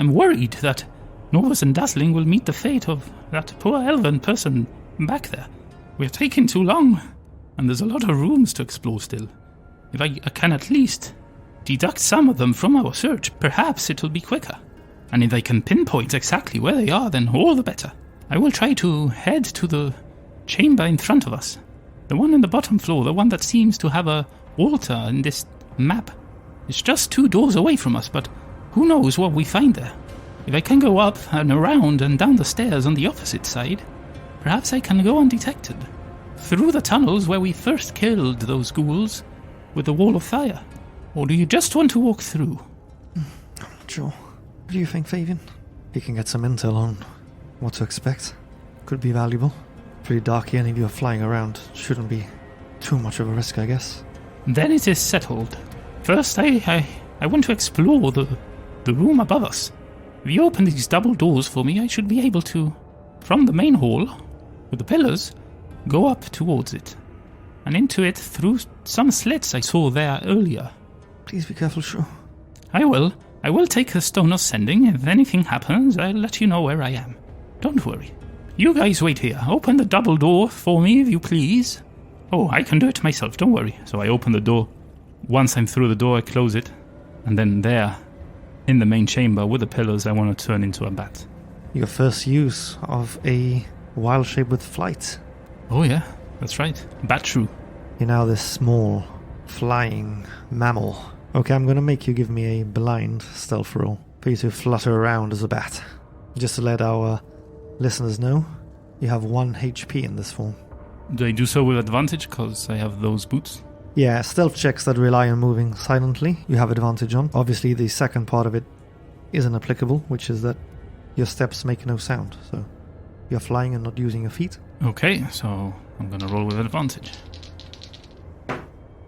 I'm worried that Norbus and Dazlyn will meet the fate of that poor elven person back there. We're taking too long, and there's a lot of rooms to explore still. If I can at least deduct some of them from our search, perhaps it'll be quicker. And if I can pinpoint exactly where they are, then all the better. I will try to head to the chamber in front of us. The one in the bottom floor, the one that seems to have a altar in this map. It's just 2 doors away from us, but who knows what we find there. If I can go up and around and down the stairs on the opposite side, perhaps I can go undetected. Through the tunnels where we first killed those ghouls with the wall of fire. Or do you just want to walk through? I'm not sure. What do you think, Fabian? You can get some intel on what to expect. Could be valuable. Pretty dark here, and if you're flying around, shouldn't be too much of a risk, I guess. Then it is settled. First, I want to explore the room above us. If you open these double doors for me, I should be able to, from the main hall, with the pillars, go up towards it. and into it through some slits I saw there earlier. Please be careful, Shrew. I will. I will take the stone of sending. If anything happens, I'll let you know where I am. Don't worry. You guys wait here. Open the double door for me, if you please. Oh, I can do it myself, don't worry. So I open the door. Once I'm through the door, I close it. And then there, in the main chamber with the pillars, I want to turn into a bat. Your first use of a wild shape with flight. Oh yeah, that's right. Bat-hroom. You're now this small, flying mammal. Okay, I'm going to make you give me a blind stealth roll for you to flutter around as a bat. Just to let our listeners know, you have 1 HP in this form. Do I do so with advantage because I have those boots? Yeah, stealth checks that rely on moving silently, you have advantage on. Obviously, the second part of it isn't applicable, which is that your steps make no sound. So you're flying and not using your feet. Okay, so I'm going to roll with advantage.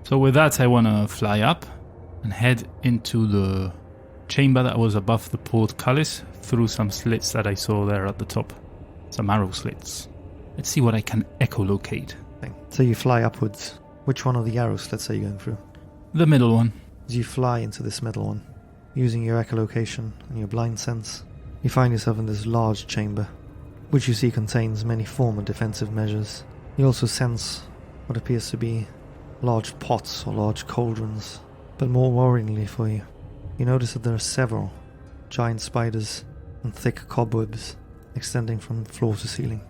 So with that, I want to fly up and head into the chamber that was above the portcullis through some slits that I saw there at the top. Some arrow slits. Let's see what I can echolocate. So you fly upwards. Which one of the arrow slits are you going through? The middle one. As you fly into this middle one, using your echolocation and your blind sense, you find yourself in this large chamber, which you see contains many former defensive measures. You also sense what appears to be large pots or large cauldrons. But more worryingly for you, you notice that there are several giant spiders and thick cobwebs extending from floor to ceiling.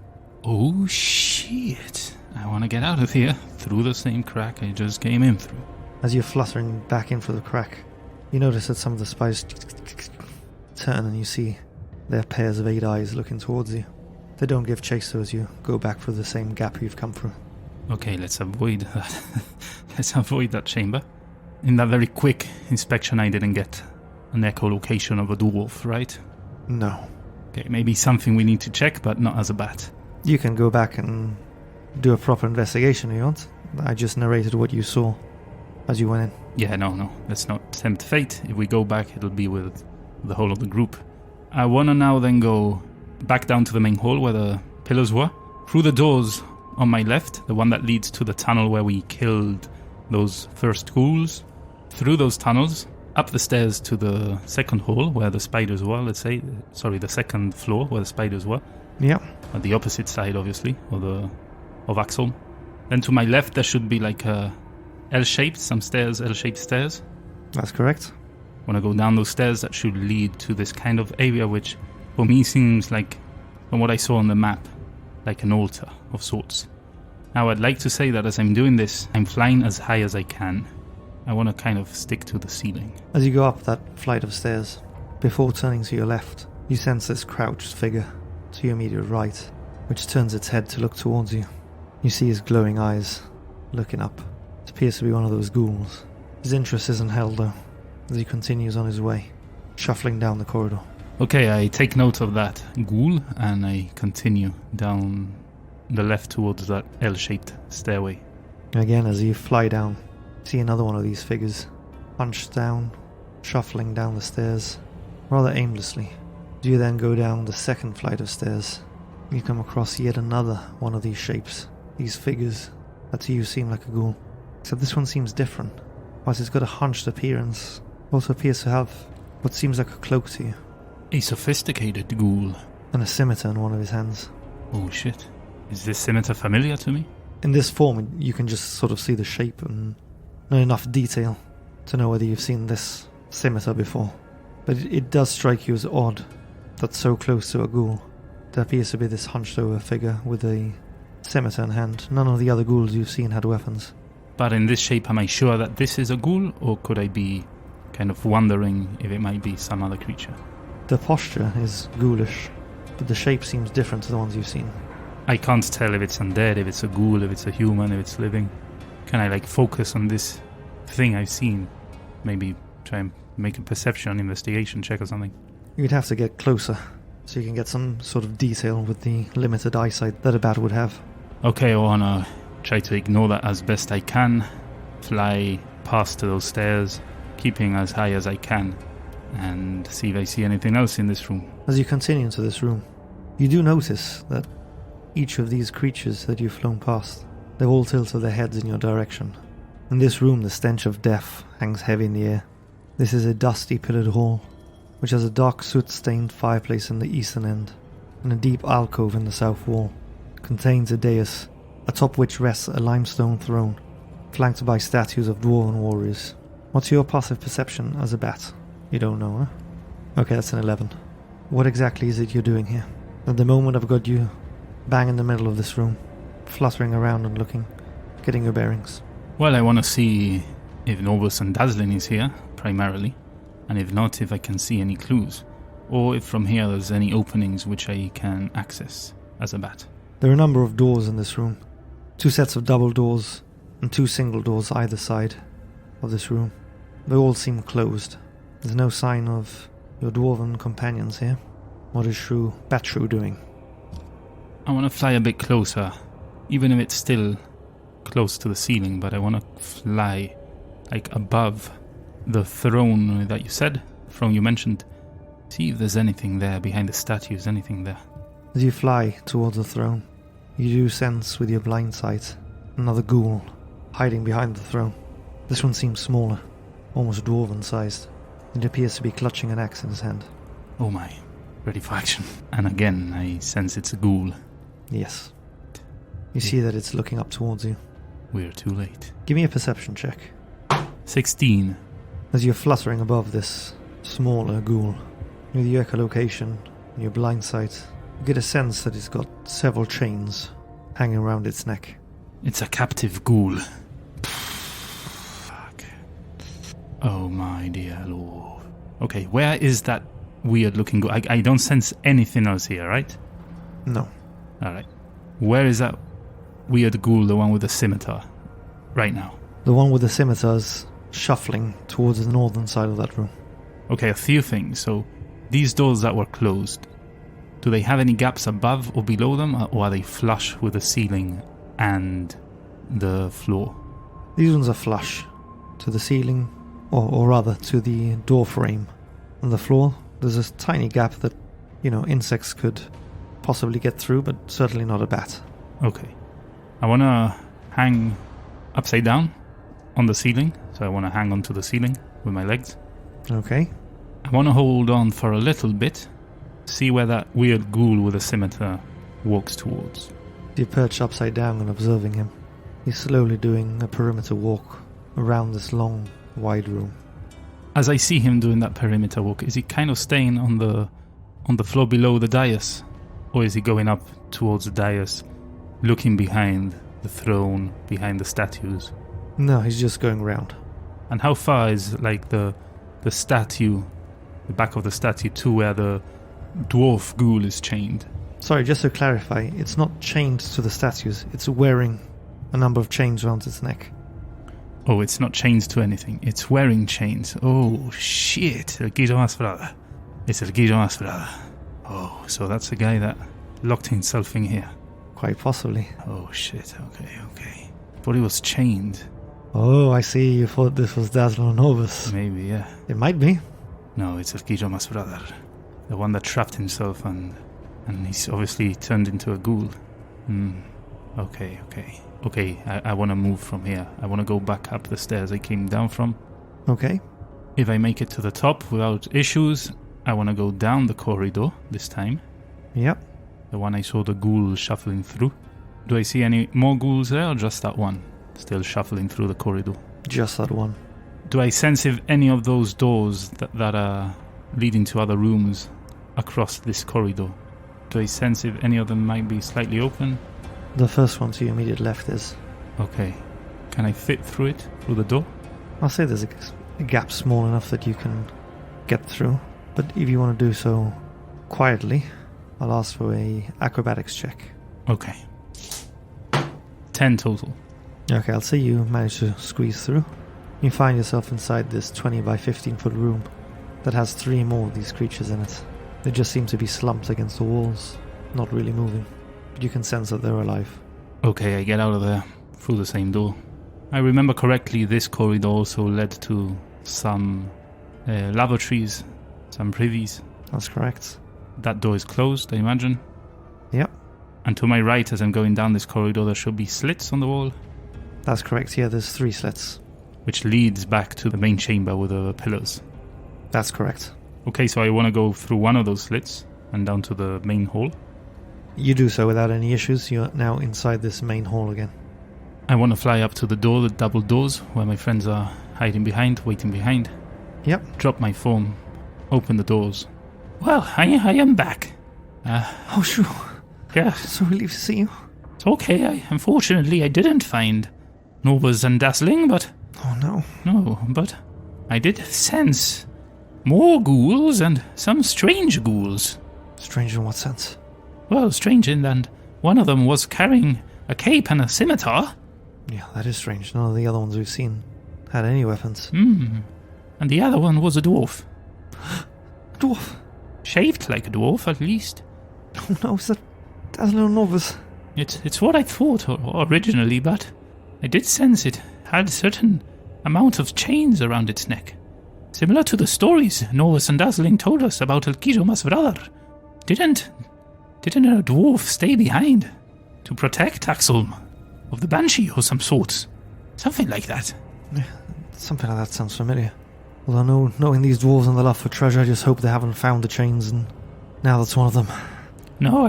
Oh shit. I want to get out of here through the same crack I just came in through. As you're fluttering back in for the crack, you notice that some of the spiders turn and you see their pairs of 8 eyes looking towards you. They don't give chase though as you go back through the same gap you've come through. Okay, let's avoid that. Let's avoid that chamber. In that very quick inspection I didn't get an echolocation of a dwarf, right? No. Okay, maybe something we need to check, but not as a bat. You can go back and do a proper investigation if you want. I just narrated what you saw as you went in. Yeah, no. Let's not tempt fate. If we go back, it'll be with the whole of the group. I want to now then go back down to the main hall where the pillars were. Through the doors on my left, the one that leads to the tunnel where we killed those first ghouls. Through those tunnels, up the stairs to the second hall where the spiders were, the second floor where the spiders were. Yeah. At the opposite side, obviously, of Axeholm. Then to my left, there should be like a L-shaped stairs. That's correct. When I go down those stairs, that should lead to this kind of area which, for me, seems like, from what I saw on the map, like an altar of sorts. Now, I'd like to say that as I'm doing this, I'm flying as high as I can. I want to kind of stick to the ceiling. As you go up that flight of stairs, before turning to your left, you sense this crouched figure to your immediate right, which turns its head to look towards you. You see his glowing eyes looking up. It appears to be one of those ghouls. His interest isn't held though, as he continues on his way, shuffling down the corridor. Okay, I take note of that ghoul and I continue down the left towards that L-shaped stairway. Again, as you fly down, see another one of these figures, hunched down, shuffling down the stairs, rather aimlessly. You then go down the second flight of stairs. You come across yet another one of these shapes, these figures that to you seem like a ghoul. Except this one seems different. Whilst it's got a hunched appearance, also appears to have what seems like a cloak to you. A sophisticated ghoul. And a scimitar in one of his hands. Oh shit. Is this scimitar familiar to me? In this form, you can just sort of see the shape and not enough detail to know whether you've seen this scimitar before. But it does strike you as odd that so close to a ghoul, there appears to be this hunched over figure with a scimitar in hand. None of the other ghouls you've seen had weapons. But in this shape, am I sure that this is a ghoul, or could I be kind of wondering if it might be some other creature? The posture is ghoulish, but the shape seems different to the ones you've seen. I can't tell if it's undead, if it's a ghoul, if it's a human, if it's living. Can I focus on this thing I've seen? Maybe try and make a perception investigation check or something. You'd have to get closer, so you can get some sort of detail with the limited eyesight that a bat would have. Okay, I wanna try to ignore that as best I can, fly past those stairs, keeping as high as I can, and see if I see anything else in this room. As you continue into this room, you do notice that each of these creatures that you've flown past They all tilted their heads in your direction. In this room, the stench of death hangs heavy in the air. This is a dusty pillared hall, which has a dark soot-stained fireplace in the eastern end, and a deep alcove in the south wall. It contains a dais, atop which rests a limestone throne, flanked by statues of dwarven warriors. What's your passive perception as a bat? You don't know, huh? Okay, that's an 11. What exactly is it you're doing here? At the moment I've got you bang in the middle of this room, fluttering around and looking, getting your bearings. Well, I want to see if Norbus and Dazlyn is here, primarily, and if not, if I can see any clues, or if from here there's any openings which I can access as a bat. There are a number of doors in this room. 2 sets of double doors, and 2 single doors either side of this room. They all seem closed. There's no sign of your dwarven companions here. What is Shrew doing? I want to fly a bit closer, even if it's still close to the ceiling, but I want to fly like above the throne that you said, the throne you mentioned. See if there's anything there behind the statues, anything there. As you fly towards the throne, you do sense with your blind sight another ghoul hiding behind the throne. This one seems smaller, almost dwarven-sized. It appears to be clutching an axe in his hand. Oh my, ready for action. And again, I sense it's a ghoul. Yes. You see that it's looking up towards you. We're too late. Give me a perception check. 16. As you're fluttering above this smaller ghoul, with your echolocation and your blind sight, you get a sense that it's got several chains hanging around its neck. It's a captive ghoul. Fuck. Oh my dear lord. Okay, where is that weird looking ghoul? I don't sense anything else here, right? No. Alright. Where is that weird ghoul, the one with the scimitar? Right now. The one with the scimitars shuffling towards the northern side of that room. Okay, a few things. So, these doors that were closed, do they have any gaps above or below them, or are they flush with the ceiling and the floor? These ones are flush to the ceiling, or rather to the door frame. On the floor, there's a tiny gap that, insects could possibly get through, but certainly not a bat. Okay. I want to hang upside down on the ceiling, so I want to hang onto the ceiling with my legs. Okay. I want to hold on for a little bit, see where that weird ghoul with a scimitar walks towards. You perch upside down and observing him. He's slowly doing a perimeter walk around this long, wide room. As I see him doing that perimeter walk, is he kind of staying on the floor below the dais? Or is he going up towards the dais, looking behind the throne, behind the statues? No, he's just going round. And how far is the statue, the back of the statue, to where the dwarf ghoul is chained? Sorry, just to clarify, it's not chained to the statues, it's wearing a number of chains around its neck. Oh, it's not chained to anything, it's wearing chains. Oh, shit, el Guido Asperada. It's el Guido Asperada. Oh, so that's the guy that locked himself in here. Quite possibly. Oh, shit, okay. Thought he was chained. Oh, I see, you thought this was Dazlyn and Norbus. Maybe, yeah. It might be. No, it's el Guido Asperada. The one that trapped himself and he's obviously turned into a ghoul. Okay. I want to move from here. I want to go back up the stairs I came down from. Okay. If I make it to the top without issues, I want to go down the corridor this time. Yep. The one I saw the ghoul shuffling through. Do I see any more ghouls there, or just that one still shuffling through the corridor? Just that one. Do I sense if any of those doors that are leading to other rooms across this corridor, do I sense if any of them might be slightly open? The first one to your immediate left is. Okay. Can I fit through it, through the door? I'll say there's a gap small enough that you can get through. But if you want to do so quietly, I'll ask for a acrobatics check. Okay. 10 total. Okay, I'll say you manage to squeeze through. You find yourself inside this 20 by 15 foot room that has 3 more of these creatures in it. They just seem to be slumped against the walls, not really moving. But you can sense that they're alive. Okay, I get out of there through the same door. I remember correctly, this corridor also led to some lavatories, some privies. That's correct. That door is closed, I imagine. Yep. And to my right, as I'm going down this corridor, there should be slits on the wall, That's correct, yeah, there's 3 slits. which leads back to the main chamber with the pillars. That's correct. Okay, so I want to go through one of those slits and down to the main hall. You do so without any issues. You're now inside this main hall again. I want to fly up to the door, the double doors, where my friends are hiding behind, waiting behind. Yep. Drop my phone, open the doors. Well, I am back. Oh, Shrew. Yeah, So relieved to see you. it's okay. Unfortunately, I didn't find Norbus and Dazlyn, but Oh, no. but I did sense more ghouls and some strange ghouls. Strange in what sense? Well, strange in that one of them was carrying a cape and a scimitar. Yeah, that is strange. None of the other ones we've seen had any weapons. And the other one was a dwarf. Dwarf. Shaped like a dwarf, at least. Oh no, is that Dazlyn and Norbus? It's what I thought originally, but I did sense it had a certain amount of chains around its neck. Similar to the stories Norbus and Dazlyn told us about Elkidoma's brother. Didn't a dwarf stay behind to protect Axeholm of the Banshee or some sorts? Something like that. Yeah, something like that sounds familiar. Although knowing these dwarves and the love for treasure, I just hope they haven't found the chains, and now that's one of them. No,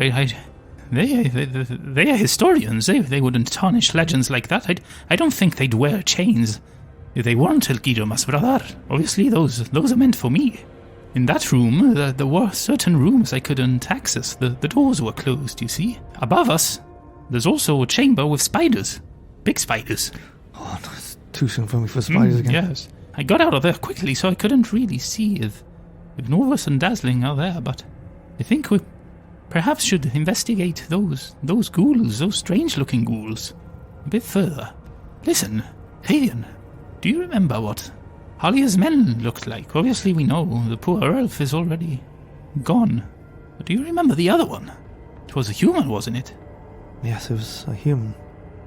they are historians. They wouldn't tarnish legends like that. I don't think they'd wear chains if they weren't Elkidoma's brother. Obviously, those are meant for me. In that room, there were certain rooms I couldn't access. The doors were closed, you see. Above us, there's also a chamber with spiders. Big spiders. Oh, no, it's too soon for me for spiders again. Yes. I got out of there quickly, so I couldn't really see if Norbus and Dazlyn are there, but I think we perhaps should investigate those ghouls, those strange-looking ghouls, a bit further. Listen, Fabian, do you remember what Halia's men looked like? Obviously we know the poor elf is already gone, but do you remember the other one? It was a human, wasn't it? Yes, it was a human.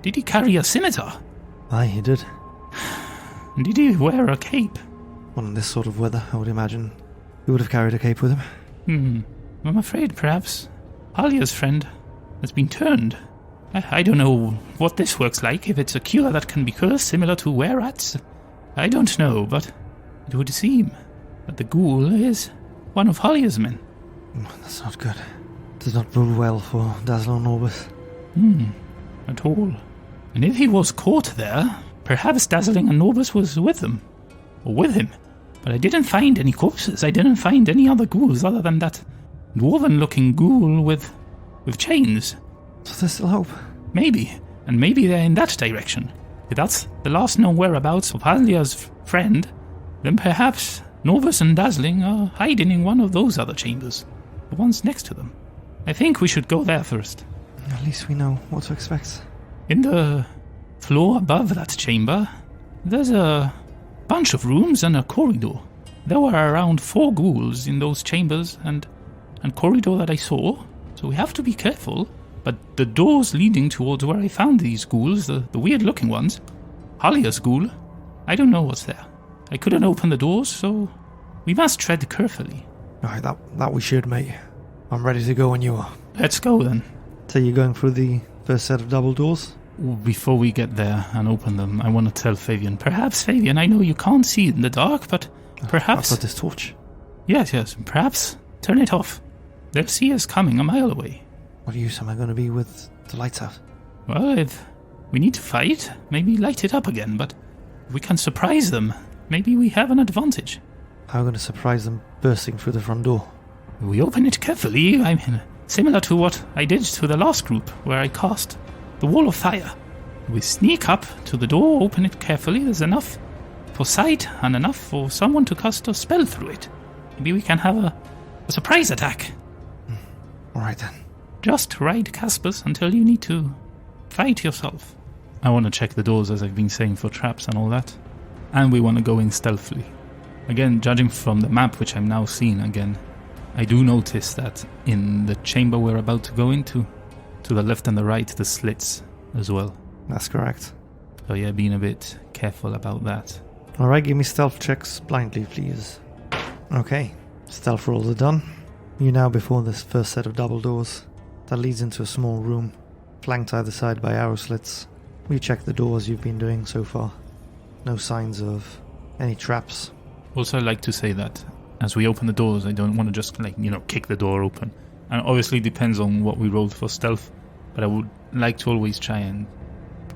Did he carry a scimitar? Aye, he did. And did he wear a cape? Well, in this sort of weather, I would imagine he would have carried a cape with him. I'm afraid perhaps Halia's friend has been turned. I don't know what this works like, if it's a cure that can be cursed similar to were-rats. I don't know, but it would seem that the ghoul is one of Halia's men. That's not good. Does not bode well for Dazlyn and Norbus. At all. And if he was caught there, perhaps Dazlyn and Norbus was with them. Or with him. But I didn't find any corpses. I didn't find any other ghouls other than that dwarven-looking ghoul with chains. So there's still hope. Maybe. And maybe they're in that direction. If that's the last known whereabouts of Halia's friend, then perhaps Norbus and Dazlyn are hiding in one of those other chambers. The ones next to them. I think we should go there first. At least we know what to expect. In the floor above that chamber, there's a bunch of rooms and a corridor. There were around 4 ghouls in those chambers and corridor that I saw, so we have to be careful. But the doors leading towards where I found these ghouls, the weird-looking ones, Halia's ghoul, I don't know what's there. I couldn't open the doors, so we must tread carefully. Alright, that we should, mate. I'm ready to go when you are. Let's go then. So you're going through the first set of double doors? Before we get there and open them, I want to tell Fabian. Perhaps, Fabian, I know you can't see in the dark, but perhaps... I've got this torch. Yes, perhaps turn it off. They'll see us coming a mile away. What use am I going to be with the lights out? Well, if we need to fight, maybe light it up again, but if we can surprise them, maybe we have an advantage. How are we going to surprise them bursting through the front door? We open it carefully, I mean, similar to what I did to the last group, where I cast the wall of fire. We sneak up to the door, open it carefully, there's enough for sight and enough for someone to cast a spell through it. Maybe we can have a surprise attack. Alright then. Just ride Caspers until you need to fight yourself. I want to check the doors, as I've been saying, for traps and all that. And we want to go in stealthily. Again, judging from the map, which I'm now seeing again, I do notice that in the chamber we're about to go into, to the left and the right, the slits as well. That's correct. So yeah, being a bit careful about that. Alright, give me stealth checks blindly, please. Okay, stealth rolls are done. You're now before this first set of double doors. that leads into a small room, flanked either side by arrow slits. We check the doors you've been doing so far. No signs of any traps. Also, I'd like to say that as we open the doors, I don't want to just, kick the door open. And obviously it depends on what we rolled for stealth, but I would like to always try and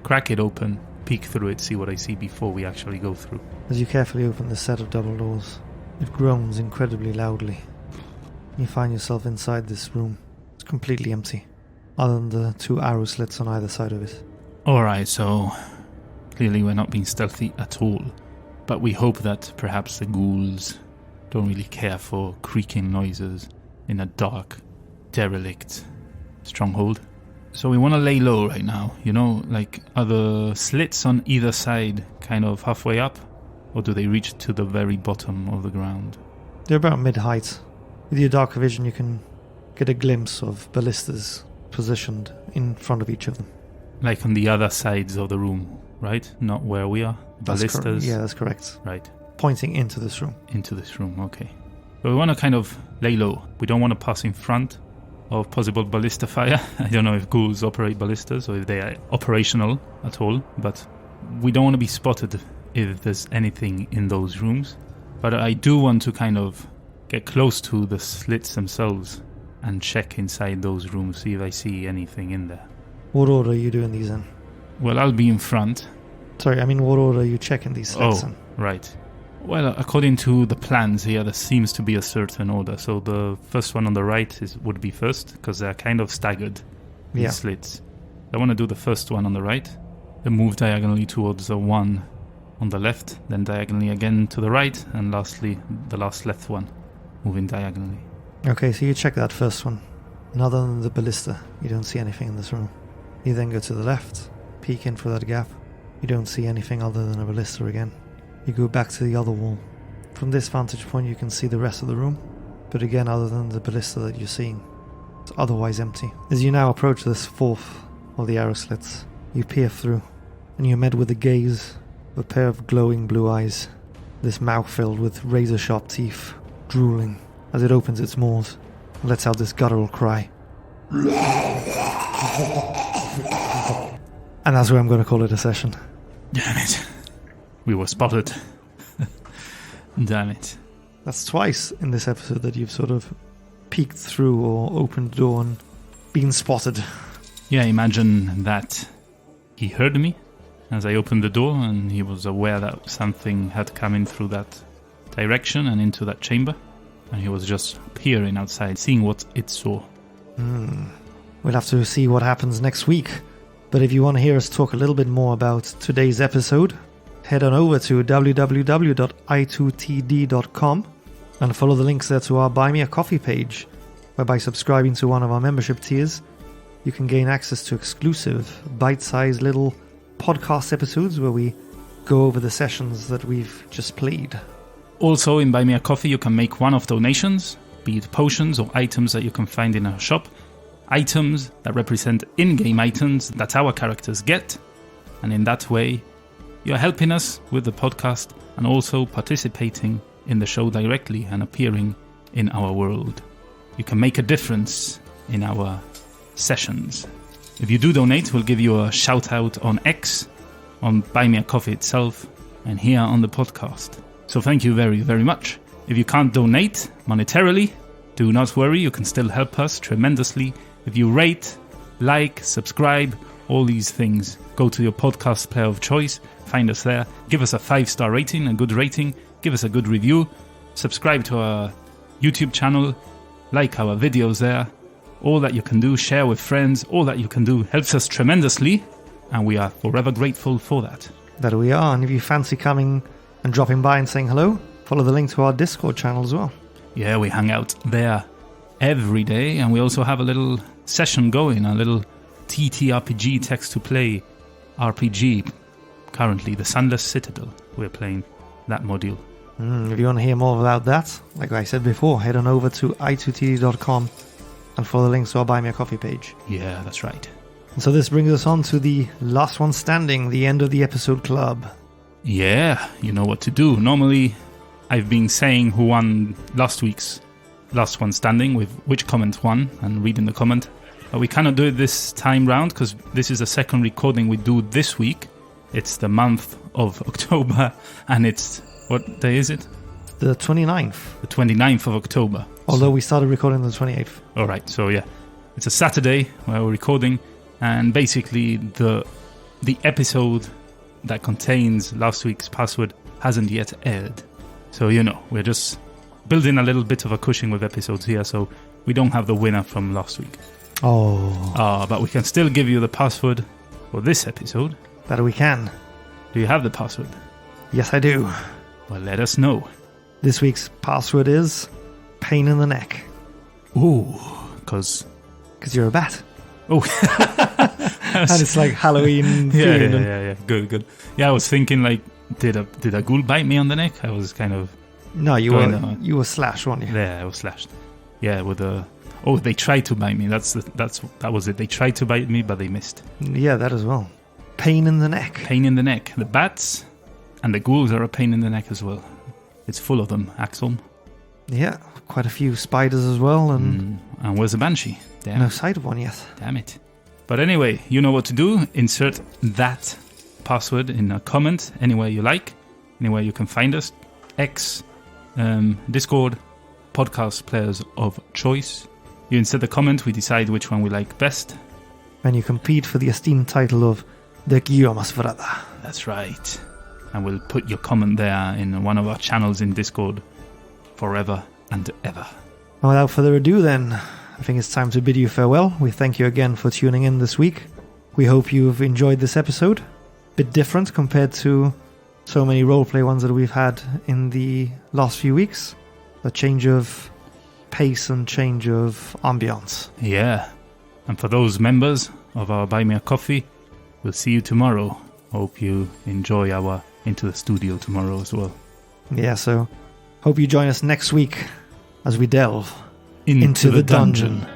crack it open, peek through it, see what I see before we actually go through. As you carefully open the set of double doors, it groans incredibly loudly. You find yourself inside this room. It's completely empty, other than the 2 arrow slits on either side of it. Alright, so clearly we're not being stealthy at all, but we hope that perhaps the ghouls don't really care for creaking noises in a dark, derelict stronghold. So we want to lay low right now, are the slits on either side kind of halfway up, or do they reach to the very bottom of the ground? They're about mid-height. With your darker vision you can get a glimpse of ballistas positioned in front of each of them. Like on the other sides of the room, right? Not where we are? Ballistas? Yeah, that's correct. Right. Pointing into this room. Into this room, okay. But we want to kind of lay low. We don't want to pass in front of possible ballista fire. I don't know if ghouls operate ballistas or if they are operational at all, but we don't want to be spotted if there's anything in those rooms. But I do want to kind of get close to the slits themselves and check inside those rooms, see if I see anything in there. What order are you doing these in? Well, I'll be in front. Sorry, I mean what order are you checking these slits in? Right. Well, according to the plans here, there seems to be a certain order. So the first one on the right would be first, because they're kind of staggered, these slits. I want to do the first one on the right, then move diagonally towards the one on the left, then diagonally again to the right, and lastly, the last left one, moving diagonally. Okay, so you check that first one. And other than the ballista, you don't see anything in this room. You then go to the left, peek in through that gap. You don't see anything other than a ballista again. You go back to the other wall. From this vantage point you can see the rest of the room, but again other than the ballista that you're seeing, it's otherwise empty. As you now approach this fourth of the arrow slits, you peer through, and you're met with the gaze of a pair of glowing blue eyes, this mouth filled with razor-sharp teeth, drooling as it opens its maws and lets out this guttural cry. And that's where I'm going to call it a session. Damn it. We were spotted. Damn it. That's twice in this episode that you've sort of peeked through or opened the door and been spotted. Yeah, imagine that he heard me as I opened the door and he was aware that something had come in through that direction and into that chamber. And he was just peering outside, seeing what it saw. We'll have to see what happens next week. But if you want to hear us talk a little bit more about today's episode, head on over to www.i2td.com and follow the links there to our Buy Me a Coffee page, where by subscribing to one of our membership tiers, you can gain access to exclusive, bite-sized little podcast episodes where we go over the sessions that we've just played. Also, in Buy Me a Coffee, you can make one-off donations, be it potions or items that you can find in our shop, items that represent in-game items that our characters get, and in that way, you're helping us with the podcast and also participating in the show directly and appearing in our world. You can make a difference in our sessions. If you do donate, we'll give you a shout out on X, on Buy Me a Coffee itself, and here on the podcast. So thank you very, very much. If you can't donate monetarily, do not worry, you can still help us tremendously. If you rate, like, subscribe, all these things, go to your podcast player of choice, find us there, give us a 5-star rating, a good rating, give us a good review, subscribe to our YouTube channel, like our videos there. All that you can do, share with friends, all that you can do helps us tremendously, and we are forever grateful for that. That we are, and if you fancy coming and dropping by and saying hello, follow the link to our Discord channel as well. Yeah, we hang out there every day, and we also have a little session going, a little ttrpg, text-to-play RPG. Currently, the Sunless Citadel. We're playing that module. If you want to hear more about that, like I said before, head on over to i2td.com and follow the links to our Buy Me a Coffee page. Yeah, that's right. And so this brings us on to the last one standing, the end of the episode club. Yeah, you know what to do. Normally, I've been saying who won last week's last one standing with which comment won and reading the comment. But we cannot do it this time round because this is the second recording we do this week. It's the month of October, and it's... What day is it? The 29th. The 29th of October. Although we started recording on the 28th. All right, so yeah. It's a Saturday where we're recording, and basically the episode that contains last week's password hasn't yet aired. So, we're just building a little bit of a cushion with episodes here, so we don't have the winner from last week. Oh. But we can still give you the password for this episode. That we can. Do you have the password? Yes, I do. Well, let us know. This week's password is pain in the neck. Ooh, because you're a bat. Oh. And it's like Halloween. Yeah. Good. Yeah, I was thinking like, did a ghoul bite me on the neck? I was kind of... No, you were slashed, weren't you? Yeah, I was slashed. Yeah, with a... Oh, they tried to bite me. That was it. They tried to bite me, but they missed. Yeah, that as well. Pain in the neck. Pain in the neck. The bats and the ghouls are a pain in the neck as well. It's full of them, Axeholm. Yeah, quite a few spiders as well. And where's the banshee? Damn. No sight of one yet. Damn it. But anyway, you know what to do. Insert that password in a comment anywhere you like. Anywhere you can find us. X, Discord, podcast players of choice. You insert the comment, we decide which one we like best. And you compete for the esteemed title of the Guillaumasvrada. That's right. And we'll put your comment there in one of our channels in Discord forever and ever. And without further ado then, I think it's time to bid you farewell. We thank you again for tuning in this week. We hope you've enjoyed this episode. Bit different compared to so many roleplay ones that we've had in the last few weeks. A change of pace and change of ambience. Yeah. And for those members of our Buy Me a Coffee, we'll see you tomorrow. Hope you enjoy our Into the Studio tomorrow as well. Yeah, so hope you join us next week as we delve into the dungeon.